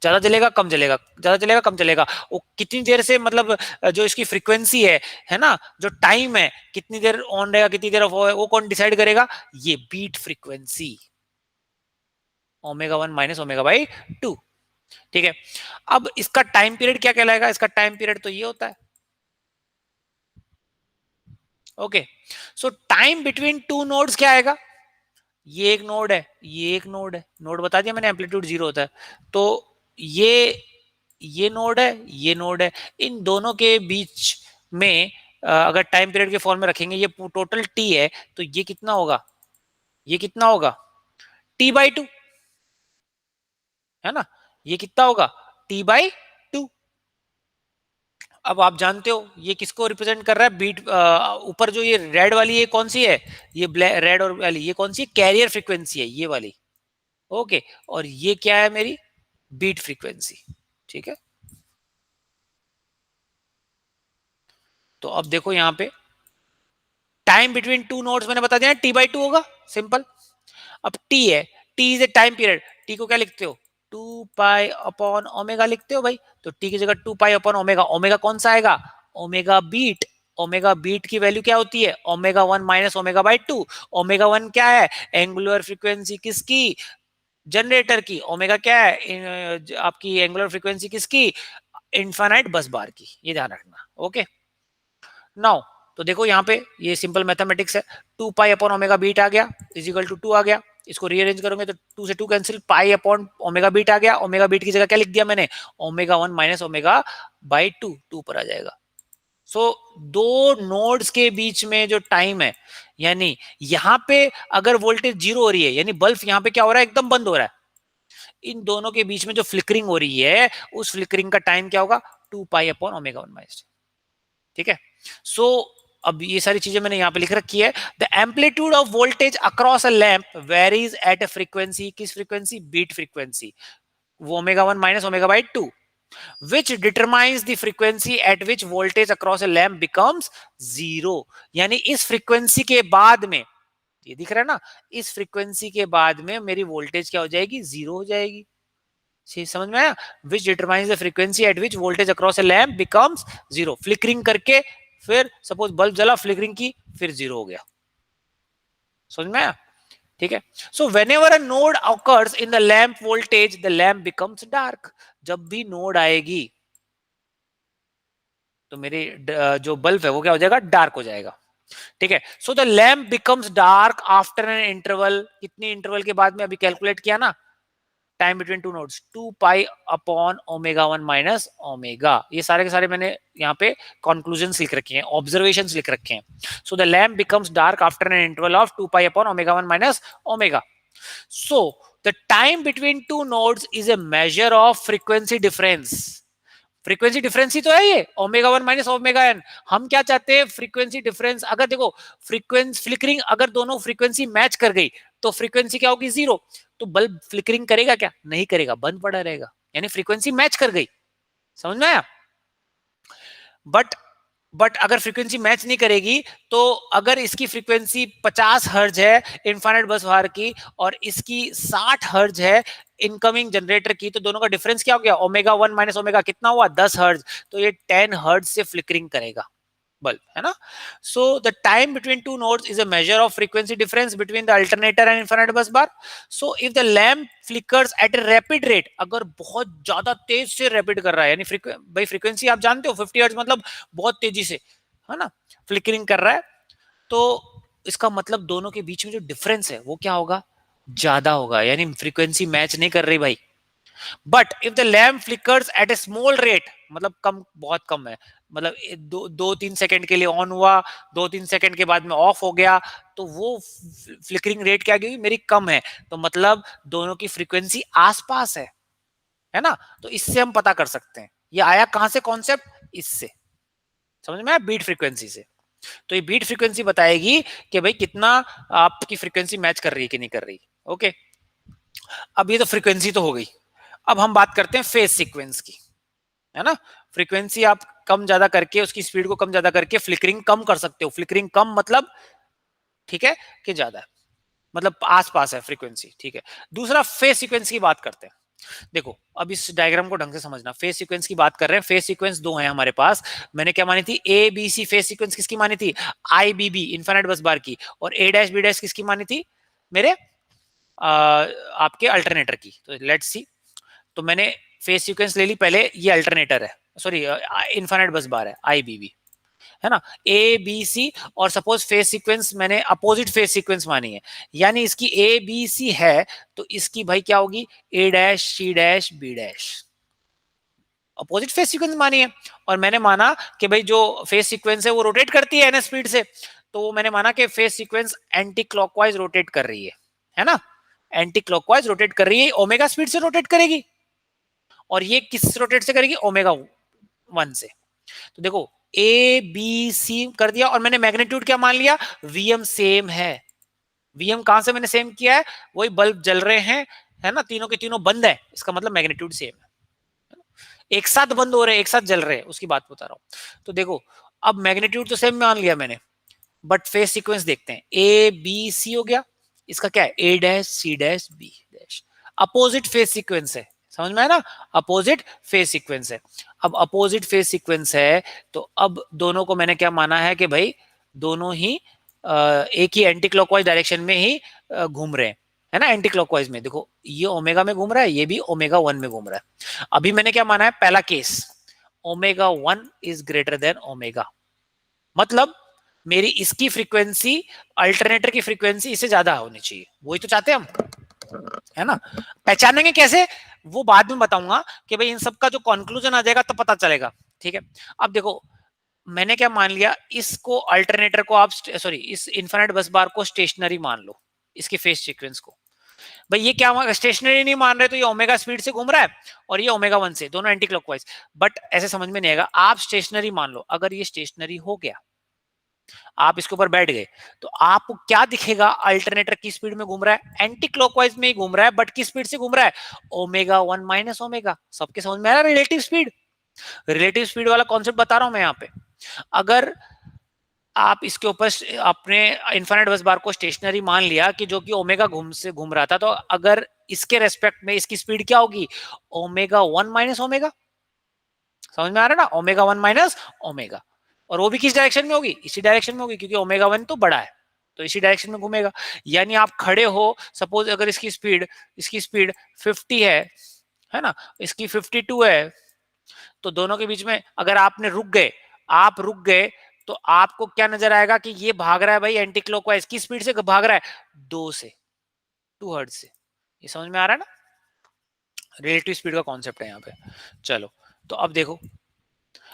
ज्यादा जलेगा कम जलेगा, ज्यादा जलेगा कम जलेगा। वो कितनी देर से, मतलब जो इसकी फ्रीक्वेंसी है ना, जो टाइम है, कितनी देर ऑन रहेगा कितनी देर ऑफ है, वो कौन डिसाइड करेगा, ये beat frequency, omega 1 minus omega by 2, ठीक है। अब इसका टाइम पीरियड क्या कहलाएगा, इसका टाइम पीरियड तो ये होता है, ओके। सो टाइम बिटवीन टू नोड्स क्या आएगा, ये एक नोड है, ये एक नोड है, नोड बता दिया मैंने, एम्पलीट्यूड जीरो होता है, तो ये नोड है, ये नोड है, इन दोनों के बीच में अगर टाइम पीरियड के फॉर्म में रखेंगे, ये टोटल टी है, तो ये कितना होगा, ये कितना होगा, t/2, है ना, ये कितना होगा, t/2। अब आप जानते हो ये किसको रिप्रेजेंट कर रहा है, बीट, ऊपर जो ये रेड वाली ये कौन सी है, ये रेड और वाली ये कौन सी है, कैरियर फ्रीक्वेंसी है ये वाली, ओके, और ये क्या है मेरी बीट फ्रीक्वेंसी, ठीक है। तो अब देखो यहाँ पे टाइम बिटवीन टू नोड्स मैंने बता दिया, t/2 होगा, सिंपल। अब t है, t is a time period, t को क्या लिखते हो, 2 पाई अपॉन ओमेगा लिखते हो भाई, तो t की जगह 2 पाई अपॉन ओमेगा, ओमेगा कौन सा आएगा, ओमेगा बीट, ओमेगा बीट की वैल्यू क्या होती है, omega 1 minus omega by 2, omega 1 क्या है, एंगुलर फ्रीक्वेंसी किसकी, जनरेटर की, ओमेगा क्या है आपकी एंगुलर फ्रीक्वेंसी किसकी, इनफाइनाइट बस बार की, ये ध्यान रखना, ओके। नाउ तो देखो यहाँ पे ये सिंपल मैथमेटिक्स है, 2 पाई अपॉन ओमेगा बीट आ गया, इजिकल टू 2 आ गया, इसको रीअरेंज करोगे तो 2 से 2 cancel, pi upon omega beat आ गया, ओमेगा बीट की जगह क्या लिख दिया मैंने, ओमेगा 1 माइनस ओमेगा बाई 2, 2 पर आ जाएगा। सो दो नोड्स के बीच में जो टाइम है, यानी यहाँ पे अगर वोल्टेज जीरो हो रही है, यानी बल्ब यहाँ पे क्या हो रहा है, एकदम बंद हो रहा है, इन दोनों के बीच में जो फ्लिकरिंग हो रही है उस फ्लिकरिंग का टाइम क्या होगा, 2 पाई अपॉन ओमेगा 1 माइनस, ठीक है। सो अब ये सारी चीजें मैंने यहाँ पे लिख रखी है। The amplitude of voltage across a lamp varies at a frequency, किस फ्रीक्वेंसी? बीट फ्रीक्वेंसी, वो omega 1 minus omega by 2, which determines the frequency at which voltage across a lamp becomes zero। यानी इस फ्रीक्वेंसी के बाद में, ये दिख रहा है ना, इस फ्रीक्वेंसी के बाद में मेरी वोल्टेज क्या हो जाएगी? जीरो हो जाएगी। समझ में आया? which determines the frequency at which voltage across a lamp becomes zero। Flickering करके फिर सपोज बल्ब जला, फ्लिकरिंग की, फिर जीरो हो गया। समझ में आया? ठीक है। So when ever a node occurs in the lamp voltage the lamp becomes dark. जब भी नोड आएगी तो मेरे जो बल्ब है वो क्या हो जाएगा? डार्क हो जाएगा। ठीक है। So the lamp becomes dark after an interval, कितनी इंटरवल के बाद में? अभी कैलकुलेट किया ना, time between two nodes, 2 pi upon omega 1 minus omega. ये सारे के सारे मैंने यहाँ पे कंक्लूजन्स लिख रखे हैं, ऑब्जर्वेशंस लिख रखे हैं। So the lamp becomes dark after an interval of 2 pi upon omega 1 minus omega. So the time between two nodes is a measure of frequency difference. Frequency difference ही तो है ये, ओमेगा 1 माइनस ओमेगा एन। हम क्या चाहते हैं? Frequency difference. अगर देखो फ्रीक्वेंसी फ्लिकरिंग, अगर दोनों फ्रीक्वेंसी मैच कर गई तो फ्रीक्वेंसी क्या होगी? जीरो। तो बल्ब फ्लिकरिंग करेगा क्या? नहीं करेगा, बंद पड़ा रहेगा, यानी फ्रीक्वेंसी मैच कर गई। समझ में आया? बट अगर फ्रीक्वेंसी मैच नहीं करेगी तो अगर इसकी फ्रीक्वेंसी 50 हर्ज है इनफाइनाइट बस बार की और इसकी 60 हर्ज है इनकमिंग जनरेटर की, तो दोनों का डिफरेंस क्या हो गया? ओमेगा 1 माइनस ओमेगा कितना हुआ? 10 हर्ज। तो ये 10 हर्ज से फ्लिकरिंग करेगा बल्ब, है ना? So the time between two nodes is a measure of frequency difference between the alternator and infinite bus bar. So if the lamp flickers at a rapid rate, अगर बहुत ज्यादा तेज से रैपिड कर रहा है, यानी भाई फ्रीक्वेंसी आप जानते हो 50 हर्ट्ज मतलब बहुत तेजी से, है ना, फ्लिकरिंग कर रहा है, तो इसका मतलब दोनों के बीच में जो डिफरेंस है वो क्या होगा? ज्यादा होगा, यानी फ्रीक्वेंसी मैच नहीं कर रही भाई। But if the lamp flickers at a small rate, मतलब कम, बहुत कम है, मतलब 2-3 सेकंड के लिए ऑन हुआ, 2-3 सेकंड के बाद में ऑफ हो गया, तो वो फ्लिकरिंग रेट क्या गई? मेरी कम है। तो मतलब दोनों की फ्रीक्वेंसी आसपास है ना? तो इससे हम पता कर सकते हैं। ये आया कहां से कॉन्सेप्ट? इससे। समझ में आया? बीट फ्रीक्वेंसी से। तो ये बीट फ्रीक्वेंसी बताएगी कि भाई कितना आपकी फ्रीक्वेंसी मैच कर रही है कि नहीं कर रही। ओके, अब ये तो फ्रीक्वेंसी तो हो गई। अब हम बात करते हैं फेज सीक्वेंस की, है ना? फ्रीक्वेंसी आप कम ज्यादा करके, उसकी स्पीड को कम ज्यादा करके फ्लिकरिंग कम कर सकते हो। फ्लिकरिंग कम मतलब, ठीक है, कि ज्यादा, मतलब आसपास है फ्रीक्वेंसी, ठीक है। दूसरा फेज सीक्वेंस की बात करते हैं। देखो अब इस डायग्राम को ढंग से समझना। फेज सीक्वेंस की बात कर रहे हैं। फेज सीक्वेंस दो है हमारे पास। मैंने क्या मानी थी? A B C. Phase sequence किसकी मानी थी? आई B B, infinite bus bar की। और ए डैश बी डैश किसकी मानी थी? मेरे आपके अल्टरनेटर की। तो लेट्स सी। तो मैंने फेज सीक्वेंस ले ली पहले, ये अल्टरनेटर है, सॉरी इनफाइनाइट बस बार है, आई बी बी, है ना, ए बी सी। और सपोज फेज सीक्वेंस मैंने अपोजिट फेज सीक्वेंस मानी है, यानी इसकी ए बी सी है, तो इसकी भाई क्या होगी? A dash C dash B dash. Opposite phase sequence मानी है। और मैंने माना कि भाई जो फेज सीक्वेंस है वो रोटेट करती है एन स्पीड से, तो मैंने माना कि phase sequence anti clockwise rotate कर रही है ना? एंटी क्लॉकवाइज रोटेट कर रही है, ओमेगा स्पीड से रोटेट करेगी। और ये किस रोटेट से करेगी? ओमेगा 1 से। तो देखो ए बी सी कर दिया, और मैंने मैग्नीट्यूड क्या मान लिया? वीएम सेम है। वीएम कहां से मैंने सेम किया है? वही बल्ब जल रहे हैं, है ना, तीनों के तीनों बंद है, इसका मतलब मैग्नीट्यूड सेम है। एक साथ बंद हो रहे हैं, एक साथ जल रहे हैं, उसकी बात बता रहा हूं। तो देखो अब मैग्नीट्यूड तो सेम मान लिया मैंने, बट फेज सीक्वेंस देखते हैं। ए बी सी हो गया, इसका क्या है? A dash C dash B dash. Opposite phase sequence है, समझ में है ना? अपोजिट फेज सीक्वेंस है। अब अपोजिट फेज सीक्वेंस है, तो अब दोनों को मैंने क्या माना है कि भाई दोनों ही एक ही एंटी क्लॉकवाइज डायरेक्शन में ही घूम रहे हैं, है ना? एंटी क्लॉकवाइज में देखो, ये ओमेगा में घूम रहा है, ये भी ओमेगा 1 में घूम रहा है। अभी मैंने क्या माना है? पहला case, omega 1 is greater than omega, मतलब मेरी इसकी फ्रीक्वेंसी अल्टरनेटर की फ्रीक्वेंसी इससे ज्यादा होनी चाहिए। वही तो चाहते हैं हम, है ना? पहचानेंगे कैसे वो बाद में बताऊंगा कि भाई इन सब का जो कंक्लूजन आ जाएगा तो पता चलेगा। ठीक है, अब देखो मैंने क्या मान लिया? इसको अल्टरनेटर को आप, सॉरी इस इनफिनिट बस बार को स्टेशनरी मान लो, इसके फेज सीक्वेंस को। भाई ये क्या स्टेशनरी नहीं मान रहे, तो ये ओमेगा स्पीड से घूम रहा है और ये ओमेगा 1 से, दोनों एंटी क्लॉकवाइज। बट ऐसे समझ में नहीं आएगा, आप स्टेशनरी मान लो। अगर ये स्टेशनरी हो गया आप इसके ऊपर बैठ गए, तो आपको क्या दिखेगा? अल्टरनेटर की स्पीड में घूम रहा है, एंटी क्लॉकवाइज में ही घूम रहा है, बट किस स्पीड से घूम रहा है? Omega 1 minus omega. सबके समझ में आ रहा है? रिलेटिव स्पीड, रिलेटिव स्पीड वाला कॉन्सेप्ट बता रहा हूं मैं यहाँ पे। अगर आप इसके ऊपर अपने इनफाइनाइट बस बार को स्टेशनरी मान लिया कि जो कि ओमेगा घूम रहा था, तो अगर इसके रेस्पेक्ट में इसकी स्पीड क्या होगी? Omega 1 minus omega. समझ में आ रहा है ना? Omega 1 minus omega. और वो भी किस डायरेक्शन में होगी? इसी डायरेक्शन में होगी, क्योंकि ओमेगा 1 तो बड़ा है, तो इसी डायरेक्शन में घूमेगा। यानी आप खड़े हो, सपोज अगर इसकी स्पीड 50 है ना, इसकी 52 है, तो दोनों के बीच में अगर आपने आप रुक गए, तो आपको क्या नजर आएगा कि ये भाग रहा है भाई एंटी क्लॉकवाइज। की स्पीड से भाग रहा है? 2 हर्ट्ज से। ये समझ में आ रहा है ना? रिलेटिव स्पीड का कॉन्सेप्ट है यहाँ पे। चलो, तो अब देखो,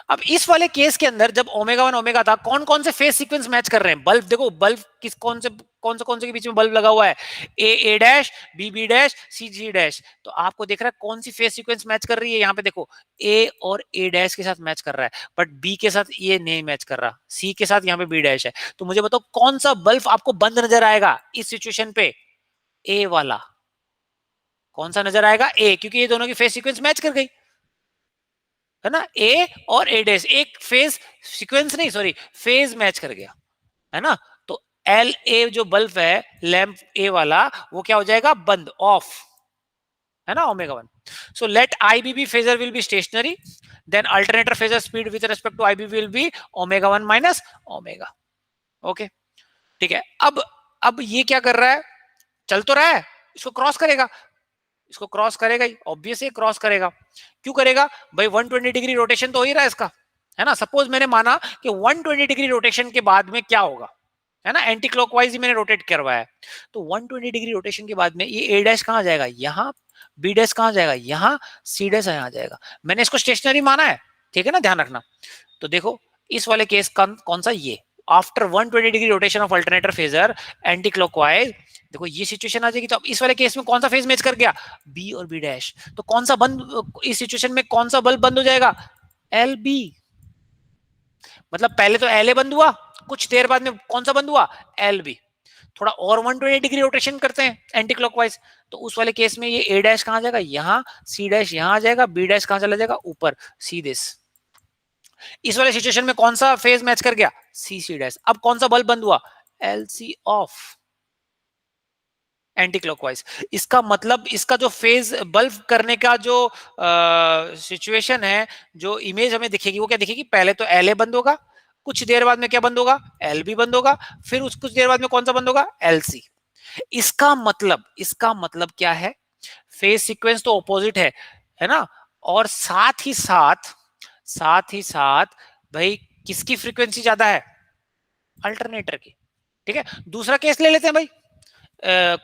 अब इस वाले केस के अंदर जब ओमेगा 1 ओमेगा था, कौन कौन से फेज सीक्वेंस मैच कर रहे हैं? बल्ब देखो, बल्ब किस कौन से के बीच में बल्ब लगा हुआ है? A dash, B dash, C ji dash. तो आपको देख रहा है कौन सी फेज सीक्वेंस मैच कर रही है? यहाँ पे देखो, ए और ए डैश के साथ मैच कर रहा है, बट बी के साथ ये नहीं मैच कर रहा, सी के साथ यहाँ पे बी डैश है। तो मुझे बताओ कौन सा बल्ब आपको बंद नजर आएगा इस सिचुएशन पे? ए वाला। कौन सा नजर आएगा? ए, क्योंकि ये दोनों की फेज सीक्वेंस मैच कर गई है ना। ए और ए डैश एक फेज सीक्वेंस नहीं, सॉरी, फेज मैच कर गया है ना। तो एल ए जो बल्ब है, लैंप ए वाला, वो क्या हो जाएगा? बंद, ऑफ, है ना, omega 1। So let IBB phasor will be stationary, then alternator phasor speed with respect to IBB will be omega 1 minus omega. Okay, ठीक है। अब ये क्या कर रहा है? चल तो रहा है, इसको क्रॉस करेगा, इसको क्रॉस करेगा ही, ऑब्वियसली क्रॉस करेगा। क्यों करेगा भाई? 120 डिग्री रोटेशन तो हो ही रहा है इसका, है ना। सपोज मैंने माना कि 120 डिग्री रोटेशन के बाद में क्या होगा, है ना, एंटी क्लॉकवाइज ही मैंने रोटेट करवाया है, तो 120 डिग्री रोटेशन के बाद में ये ए डैश कहां जाएगा? यहाँ। बी डैश कहां जाएगा? यहाँ। सी डैश यहाँ जाएगा। मैंने इसको स्टेशनरी माना है, ठीक है ना, ध्यान रखना। तो देखो इस वाले केस कौन सा? ये after 120 degree rotation of alternator phasor anti clockwise, देखो ये सिचुएशन आ जाएगी। तो अब इस वाले केस में कौन सा फेज मैच कर गया? बी और बी डैश। तो कौन सा बंद, इस सिचुएशन में कौन सा बल्ब बंद हो जाएगा? L B. मतलब पहले तो एल ए बंद हुआ, कुछ देर बाद में कौन सा बंद हुआ? L B. थोड़ा और 120 डिग्री रोटेशन करते हैं एंटी क्लॉकवाइज, तो उस वाले केस में ये ए डैश कहां जाएगा? यहाँ। सी डैश यहाँ आ जाएगा, बी डैश कहां चला जाएगा? ऊपर, सी दिस। इस वाले सिचुएशन में कौन सा फेज मैच कर गया? C C dash. अब कौन सा बल्ब बंद हुआ? L C off, anti clockwise. इसका मतलब इसका जो फेज बल्ब करने का जो सिचुएशन है, जो इमेज हमें दिखेगी, वो क्या दिखेगी? पहले तो एल ए बंद होगा, कुछ देर बाद में क्या बंद होगा? एल बी बंद होगा, फिर उस कुछ देर बाद में कौन सा बंद होगा? L C. इसका मतलब क्या है? फेज सीक्वेंस तो ऑपोजिट है ना। और साथ ही साथ भाई किसकी फ्रीक्वेंसी ज्यादा है? अल्टरनेटर की। ठीक है, दूसरा केस ले लेते हैं भाई।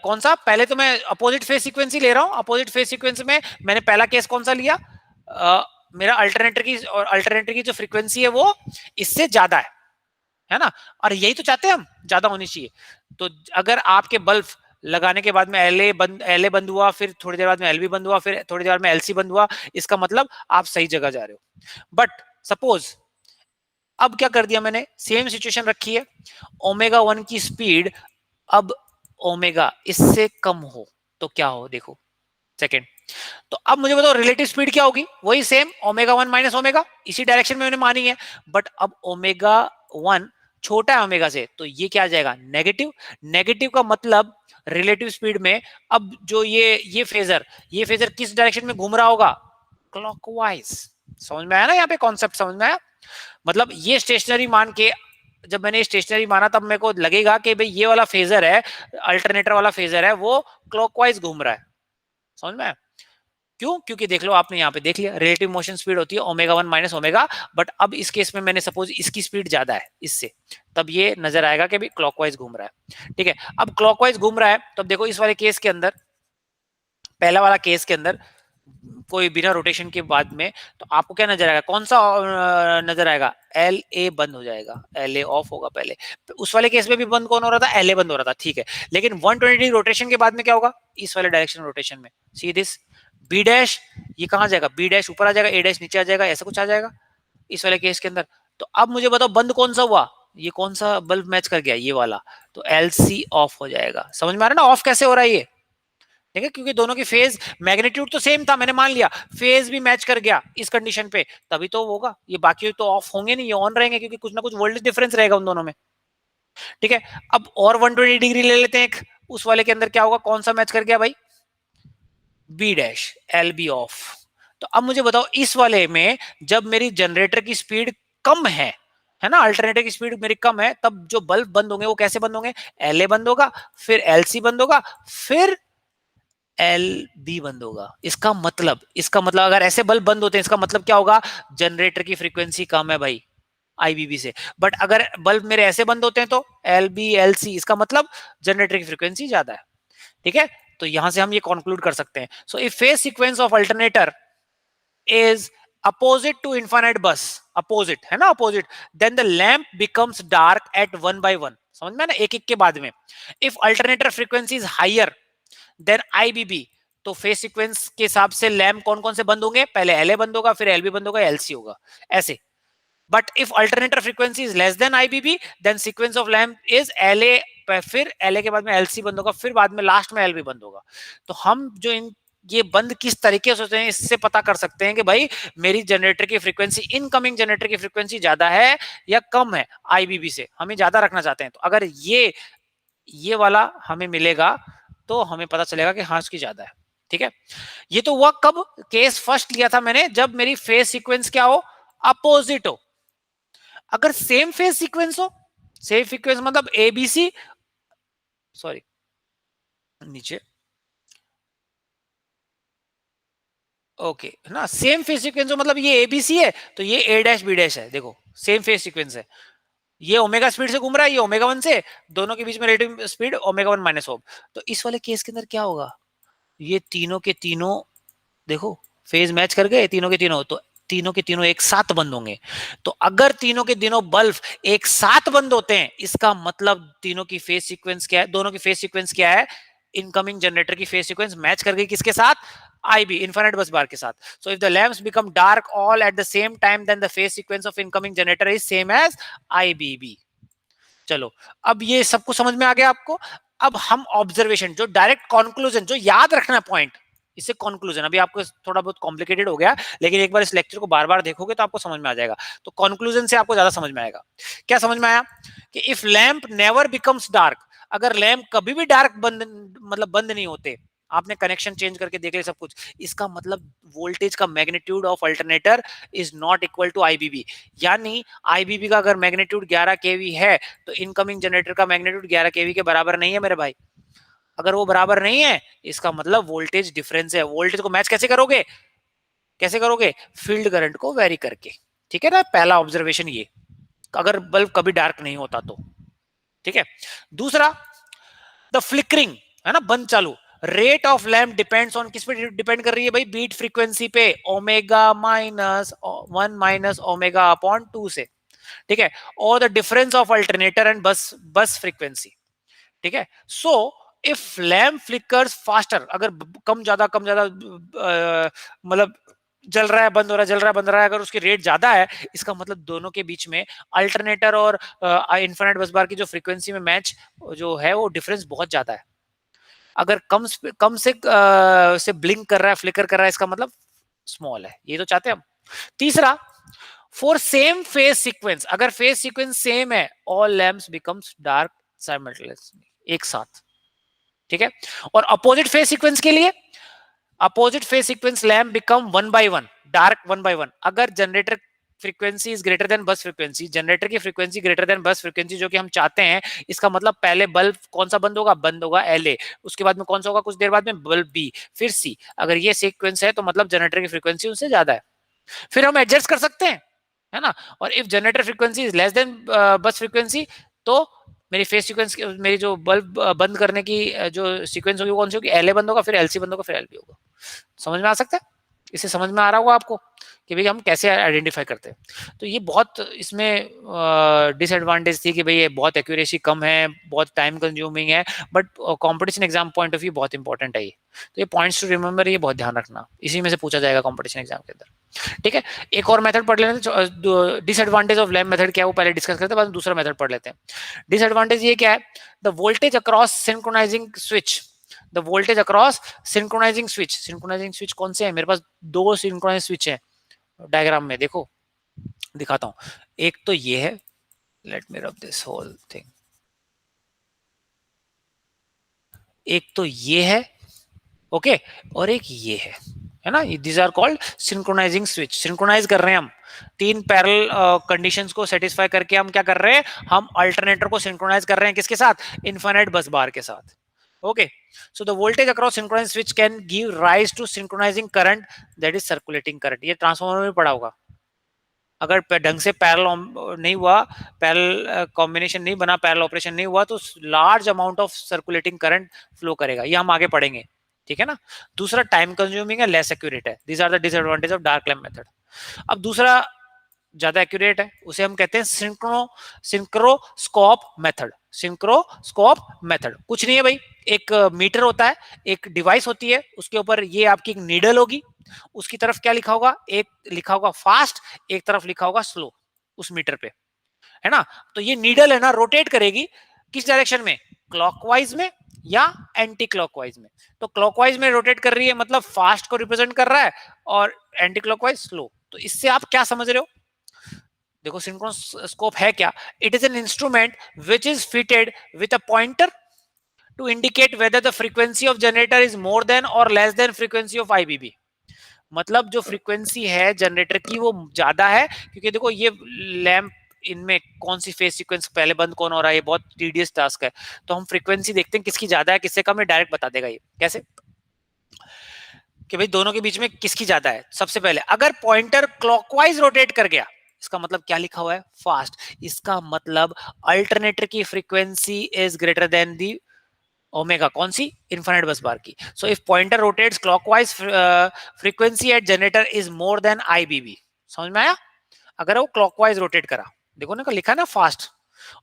कौन सा? पहले तो मैं अपोजिट फेज सीक्वेंस ले रहा हूं। अपोजिट फेज सीक्वेंस में मैंने पहला केस कौन सा लिया? मेरा अल्टरनेटर की जो फ्रीक्वेंसी है वो इससे ज्यादा है ना। और यही तो चाहते हैं हम, ज्यादा होनी चाहिए। तो अगर आपके बल्ब लगाने के बाद में एल ए बंद हुआ, फिर थोड़ी देर बाद में एल बी बंद हुआ, फिर थोड़ी देर बाद में एल सी बंद हुआ, इसका मतलब आप सही जगह जा रहे हो। बट सपोज अब क्या कर दिया मैंने? सेम सिचुएशन रखी है, ओमेगा 1 की स्पीड अब ओमेगा इससे कम हो तो क्या हो? देखो सेकेंड। तो अब मुझे बताओ रिलेटिव स्पीड क्या होगी? वही सेम, ओमेगा 1 माइनस ओमेगा, इसी डायरेक्शन में मैंने मानी है। बट अब ओमेगा 1 छोटा है ओमेगा से, तो ये क्या आ जाएगा? नेगेटिव। नेगेटिव का मतलब रिलेटिव स्पीड में अब जो ये फेजर किस डायरेक्शन में घूम रहा होगा? क्लॉकवाइज। समझ में आया ना? यहाँ पे कॉन्सेप्ट समझ में आया? मतलब ये स्टेशनरी मान के, जब मैंने स्टेशनरी माना तब मेरे को लगेगा कि भाई ये वाला फेजर है, अल्टरनेटर वाला फेजर है, वो क्लॉकवाइज घूम रहा है। समझ में आया? क्यों? क्योंकि देख लो, आपने यहाँ पे देख लिया, रिलेटिव मोशन स्पीड होती है ओमेगा 1 माइनस ओमेगा। बट अब इस केस में मैंने सपोज इसकी स्पीड ज्यादा है इससे, तब ये नजर आएगा कि भाई क्लॉकवाइज घूम रहा है। ठीक है, अब क्लॉकवाइज घूम रहा है, तो अब देखो इस वाले केस के अंदर, पहला वाला केस के अंदर कोई बिना रोटेशन के बाद में, तो आपको क्या नजर आएगा? कौन सा नजर आएगा? एल ए बंद हो जाएगा, एल ए ऑफ होगा पहले। उस वाले केस में भी बंद कौन हो रहा था? एल ए बंद हो रहा था, ठीक है। लेकिन 120 डिग्री रोटेशन के बाद में क्या होगा? इस वाले डायरेक्शन रोटेशन में, सी दिस, बी डैश ये कहां जाएगा? बी डैश ऊपर आ जाएगा, ए डैश नीचे आ जाएगा, ऐसा कुछ आ जाएगा इस वाले केस के अंदर। तो अब मुझे बताओ बंद कौन सा हुआ? ये कौन सा बल्ब मैच कर गया, ये वाला, तो एलसी ऑफ हो जाएगा। समझ में आ रहा है ना ऑफ कैसे हो रहा है ये? ठीक है, क्योंकि दोनों की फेज मैग्नीट्यूड तो सेम था, मैंने मान लिया फेज भी मैच कर गया इस कंडीशन पे, तभी तो होगा। ये बाकी तो ऑफ होंगे नहीं, ये ऑन रहेंगे, क्योंकि कुछ ना कुछ वोल्टेज डिफरेंस रहेगा उन दोनों में। ठीक है, अब और 120 डिग्री ले लेते हैं एक, उस वाले के अंदर क्या होगा, कौन सा मैच कर गया भाई, B dash, L B off. तो अब मुझे बताओ इस वाले में जब मेरी जनरेटर की स्पीड कम है ना, अल्टरनेटर की स्पीड मेरी कम है, तब जो बल्ब बंद होंगे वो कैसे बंद होंगे, एल ए बंद होगा, फिर एल सी बंद होगा, फिर एल बी बंद होगा। इसका मतलब अगर ऐसे बल्ब बंद होते हैं, इसका मतलब क्या होगा, जनरेटर की फ्रीक्वेंसी कम है भाई आईबीबी से। बट अगर बल्ब मेरे ऐसे बंद होते हैं तो एल बी एल सी, इसका मतलब जनरेटर की फ्रीक्वेंसी ज्यादा है। ठीक है, तो यहां से हम ये कंक्लूड कर सकते हैं। So if phase sequence of alternator is opposite to infinite bus, opposite है ना, opposite, then the lamp becomes dark at one by one। समझ में ना, एक एक के बाद में। if alternator frequency is higher than IBB, तो फेज सीक्वेंस के हिसाब से लैम्प कौन कौन से बंद होंगे, पहले एलए बंद होगा, फिर एलबी बंद होगा, एलसी होगा, ऐसे। But if alternator frequency is less than IBB, then sequence of lamp is L A, फिर एलए के बाद में एलसी बंद होगा, फिर बाद में लास्ट में एलबी बंद होगा। तो हम जो इन ये बंद किस तरीके से होते हैं, इससे पता कर सकते हैं कि भाई मेरी जनरेटर की फ्रीक्वेंसी, इनकमिंग जनरेटर की फ्रीक्वेंसी ज्यादा है या कम है आईबीबी से, हमें ज्यादा रखना चाहते हैं। तो अगर ये वाला हमें मिलेगा तो हमें पता चलेगा कि हाँ इसकी ज्यादा है। ठीक है, ये तो हुआ कब केस फर्स्ट लिया था मैंने, जब मेरी फेज सीक्वेंस क्या हो, अपोजिट हो। अगर सेम फेज सीक्वेंस हो, सेम फ्रीक्वेंस मतलब एबीसी, सॉरी नीचे, ओके ना, सेम फेज सीक्वेंस हो मतलब ये एबीसी है तो ये ए डैश बी डैश है, देखो सेम फेज सीक्वेंस है। ये ओमेगा स्पीड से घूम रहा है, ये ओमेगा वन से, दोनों के बीच में relative speed omega one minus ohm. तो इस वाले केस के अंदर क्या होगा, ये तीनों के तीनों देखो फेज मैच कर गए तीनों के तीनों, तो तीनों के तीनों एक साथ बंद होंगे। तो अगर तीनों के तीनों बल्ब एक साथ बंद होते हैं, इसका मतलब तीनों की फेज सीक्वेंस क्या है, दोनों की फेज सीक्वेंस क्या है, इनकमिंग जनरेटर की फेज सीक्वेंस मैच कर गई किसके साथ, IB इनफिनिट बस बार के साथ। So if the lamps become dark all at the same time, then the phase sequence of incoming generator is same as IBB। चलो, अब ये सब कुछ समझ में आ गया आपको। अब हम ऑब्जर्वेशन, जो डायरेक्ट कंक्लूजन, जो याद रखना पॉइंट, इससे कंक्लूजन अभी आपको थोड़ा बहुत कॉम्प्लिकेटेड हो गया, लेकिन एक बार इस लेक्चर को बार बार देखोगे तो आपको समझ में आ जाएगा। तो कंक्लूजन से आपको ज्यादा समझ में आएगा। क्या समझ में आया, कि if lamp never becomes dark, अगर लैम्प कभी भी डार्क बंद मतलब बंद नहीं होते, आपने कनेक्शन चेंज करके देख लिया सब कुछ, इसका मतलब वोल्टेज का magnitude of alternator is not equal to IBB. यानी आईबीबी का अगर मैग्नीट्यूड 11 केवी है, तो इनकमिंग जनरेटर का मैग्नीट्यूड 11 केवी के बराबर नहीं है मेरे भाई। अगर वो बराबर नहीं है, इसका मतलब वोल्टेज डिफरेंस है। वोल्टेज को मैच कैसे करोगे, कैसे करोगे, फील्ड करंट को वेरी करके। ठीक है ना, पहला ऑब्जर्वेशन ये, अगर बल्ब कभी डार्क नहीं होता तो। ठीक है, दूसरा, द फ्लिकरिंग है ना, बंद चालू, rate of lamp depends on, किस पे डिपेंड कर रही है भाई, बीट फ्रीक्वेंसी पे, omega minus one minus omega upon two से। ठीक है, और the difference of alternator and बस बस फ्रीक्वेंसी। ठीक है, so if lamp flickers faster, अगर कम ज्यादा मतलब जल रहा है बंद हो रहा है, जल रहा है बंद हो रहा है, अगर उसकी रेट ज्यादा है, इसका मतलब दोनों के बीच में अल्टरनेटर और इन्फिनिट बस बार की जो फ्रीक्वेंसी में मैच जो है वो डिफरेंस बहुत ज्यादा है। अगर कम से ब्लिंक कर रहा है, फ्लिकर कर रहा है, इसका मतलब स्मॉल है, ये तो चाहते हैं हम। तीसरा, फॉर सेम फेज सीक्वेंस, अगर फेज सीक्वेंस सेम है, all lamps becomes dark simultaneously, एक साथ। ठीक है, और अपोजिट फेज सीक्वेंस के लिए, opposite phase sequence lamp become one by one dark, one by one. अगर generator frequency is greater than bus frequency, generator की frequency greater than bus frequency जो कि हम चाहते हैं, इसका मतलब पहले बल्ब कौन सा बंद होगा, बंद होगा एलए, उसके बाद में कौन सा होगा कुछ देर बाद में, बल्ब बी, फिर सी। अगर ये सीक्वेंस है तो मतलब जनरेटर की फ्रीक्वेंसी उससे ज्यादा है। फिर हम एडजस्ट कर सकते हैं, है ना। और if generator frequency is less then bus frequency, तो मेरी फेज सीक्वेंस, मेरी जो बल्ब बंद करने की जो सीक्वेंस होगी वो कौन सी होगी, एलए बंद होगा, फिर एलसी बंद होगा, फिर एलबी होगा। समझ में आ सकता है, इसे समझ में आ रहा होगा आपको कि भाई हम कैसे आइडेंटिफाई करते हैं। तो ये बहुत इसमें डिसएडवांटेज थी कि भाई ये बहुत एक्यूरेसी कम है, बहुत टाइम कंज्यूमिंग है, but competition exam point of view बहुत इंपॉर्टेंट है ये। तो ये पॉइंट्स टू रिमेंबर, ये बहुत ध्यान रखना, इसी में से पूछा जाएगा कंपटीशन एग्जाम के अंदर। ठीक है, एक और मेथड पढ़ लेते हैं। डिसएडवांटेज ऑफ लैम्प मेथड क्या है वो पहले डिस्कस करते हैं, बाद में दूसरा मेथड पढ़ लेते हैं। डिसएडवांटेज ये क्या है, the voltage across synchronising switch, the voltage across synchronising switch. Synchronising switch कौन से हैं, मेरे पास दो सिंक्रोनाइज स्विच है डायग्राम में, देखो दिखाता हूं। एक तो ये है, let me rub this whole thing, एक तो ये है, ओके, और एक ये है ना, these are called synchronizing switch. Synchronize कर रहे हैं हम, तीन पैरेलल कंडीशंस को सेटिस्फाई करके हम क्या कर रहे हैं, हम अल्टरनेटर को सिंक्रोनाइज कर रहे हैं, किसके साथ, इनफाइनाइट बस बार के साथ। Okay, so the voltage across synchronous switch can give rise to synchronizing current, that is circulating current। ये ट्रांसफार्मर में पढ़ा होगा, अगर ढंग से पैरेलल नहीं हुआ, पैरेलल कॉम्बिनेशन नहीं बना, पैरेलल ऑपरेशन नहीं हुआ, तो large amount of circulating current flow करेगा, ये हम आगे पढ़ेंगे। ठीक है ना। दूसरा टाइम कंज्यूमिंग है, लेस एक्यूरेट है, these are the disadvantage of dark lamp method. अब दूसरा ज्यादा एक्यूरेट है, उसे हम कहते हैं सिंक्रोस्कोप मेथड। सिंक्रोस्कोप मेथड कुछ नहीं है भाई, एक मीटर होता है, एक डिवाइस होती है, उसके ऊपर ये आपकी एक नीडल होगी, उसकी तरफ क्या लिखा होगा, एक लिखा होगा फास्ट, एक तरफ लिखा होगा स्लो, उस मीटर पे, है ना। तो ये नीडल है ना, रोटेट करेगी किस डायरेक्शन में, क्लॉकवाइज में या एंटी क्लॉकवाइज में। तो क्लॉकवाइज में रोटेट कर रही है, मतलब फास्ट को रिप्रेजेंट कर रहा है, और एंटी क्लॉकवाइज स्लो। तो इससे आप क्या समझ रहे हो, देखो सिंक्रोस्कोप है क्या, it is an instrument which is fitted with a pointer to indicate whether the frequency of generator is more than और less than frequency of IBB. मतलब जो फ्रीक्वेंसी है जनरेटर की वो ज्यादा है, क्योंकि देखो ये लैंप, इनमें कौन सी फेज सीक्वेंस पहले बंद कौन हो रहा है, ये बहुत टीडियस टास्क है। तो हम फ्रीक्वेंसी देखते हैं किसकी ज्यादा है किससे कम है, डायरेक्ट बता देगा ये कैसे, कि भाई दोनों के बीच में किसकी ज्यादा है। सबसे पहले अगर पॉइंटर क्लॉकवाइज रोटेट कर गया, इसका मतलब क्या लिखा हुआ है, फास्ट, इसका मतलब अल्टरनेटर की frequency is greater than the omega, कौन सी, इनफाइनाइट बस बार की। So if pointer rotates clockwise, frequency at generator is more than IBB. समझ में आया, अगर वो क्लॉकवाइज रोटेट करा, देखो ना लिखा है ना फास्ट,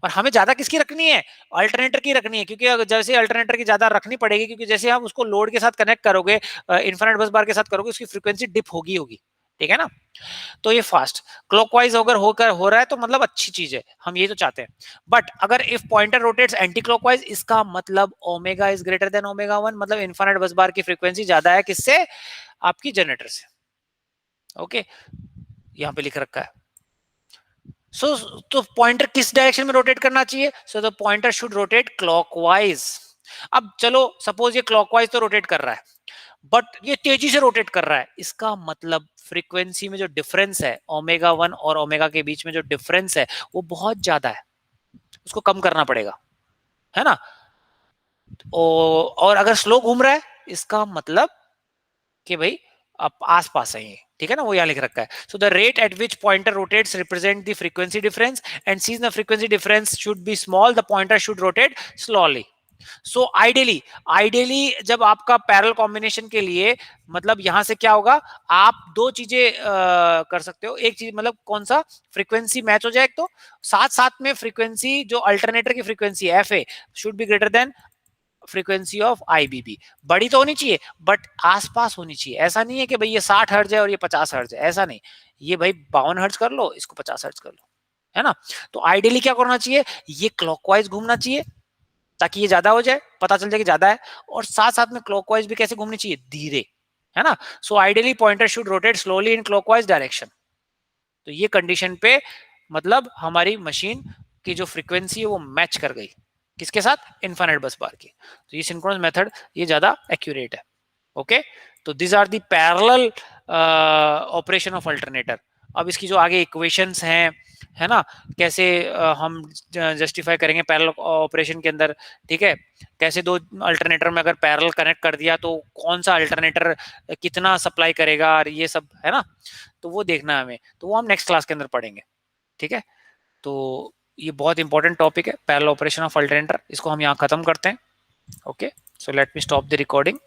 और हमें ज्यादा किसकी रखनी है, अल्टरनेटर की रखनी है, क्योंकि जैसे अल्टरनेटर की ज्यादा रखनी पड़ेगी, क्योंकि जैसे हम उसको लोड के साथ कनेक्ट करोगे, इनफाइनाइट बस बार के साथ करोगे, उसकी फ्रीक्वेंसी डिप होगी होगी, ठीक है ना। तो ये फास्ट क्लॉकवाइज अगर होकर हो रहा है तो मतलब अच्छी चीज है, हम ये तो चाहते हैं। बट अगर if pointer rotates anti clockwise, इसका मतलब omega is greater than omega 1, मतलब इनफाइनाइट बस बार की फ्रीक्वेंसी ज्यादा है किससे, आपकी जनरेटर से। ओके, यहाँ पे लिख रखा है। सो तो पॉइंटर किस डायरेक्शन में रोटेट करना चाहिए, so the pointer should rotate clockwise. अब चलो सपोज ये क्लॉकवाइज तो रोटेट कर रहा है, बट ये तेजी से रोटेट कर रहा है, इसका मतलब फ्रीक्वेंसी में जो डिफरेंस है ओमेगा 1 और ओमेगा के बीच में जो डिफरेंस है वो बहुत ज्यादा है, उसको कम करना पड़ेगा, है ना। और अगर स्लो घूम रहा है, इसका मतलब कि भाई आप आस पास है ये, ठीक है ना, वो यहाँ लिख रखा है। So the rate at which pointer rotates represent the frequency difference, and सीज the frequency difference should be small, the pointer should rotate slowly. So ideally जब आपका पैरेलल कॉम्बिनेशन के लिए, मतलब यहां से क्या होगा, आप दो चीजें कर सकते हो। एक चीज मतलब कौन सा, फ्रीक्वेंसी मैच हो जाए, एक तो साथ साथ में फ्रीक्वेंसी जो अल्टरनेटर की frequency F A should be greater than frequency of IBB. बड़ी तो होनी चाहिए बट आसपास होनी चाहिए, ऐसा नहीं है कि भाई ये 60 हर्ज है और ये 50 हर्ज है, ऐसा नहीं, ये भाई 52 हर्ज कर लो, इसको 50 हर्ज कर लो, है ना। तो आइडियली क्या करना चाहिए, ये क्लॉकवाइज घूमना चाहिए ताकि ये ज्यादा हो जाए, पता चल जाए कि ज्यादा है, और साथ साथ में क्लॉकवाइज भी कैसे घूमनी चाहिए, धीरे, है ना। So ideally pointer should rotate slowly in clockwise direction. तो ये कंडीशन पे मतलब हमारी मशीन की जो फ्रीक्वेंसी है वो मैच कर गई किसके साथ, इनफाइनाइट बस बार की। तो ये सिंक्रोनस मेथड ये ज्यादा एक्यूरेट है। ओके, तो this are the parallel operation of alternator. अब इसकी जो आगे इक्वेशंस हैं, है ना, कैसे हम जस्टिफाई करेंगे पैरेलल ऑपरेशन के अंदर, ठीक है, कैसे दो अल्टरनेटर में अगर पैरेलल कनेक्ट कर दिया तो कौन सा अल्टरनेटर कितना सप्लाई करेगा, और ये सब है ना, तो वो देखना है हमें, तो वो हम नेक्स्ट क्लास के अंदर पढ़ेंगे, ठीक है। तो ये बहुत इंपॉर्टेंट टॉपिक है पैरेलल ऑपरेशन ऑफ अल्टरनेटर, इसको हम यहाँ खत्म करते हैं। Okay, so let me stop the recording.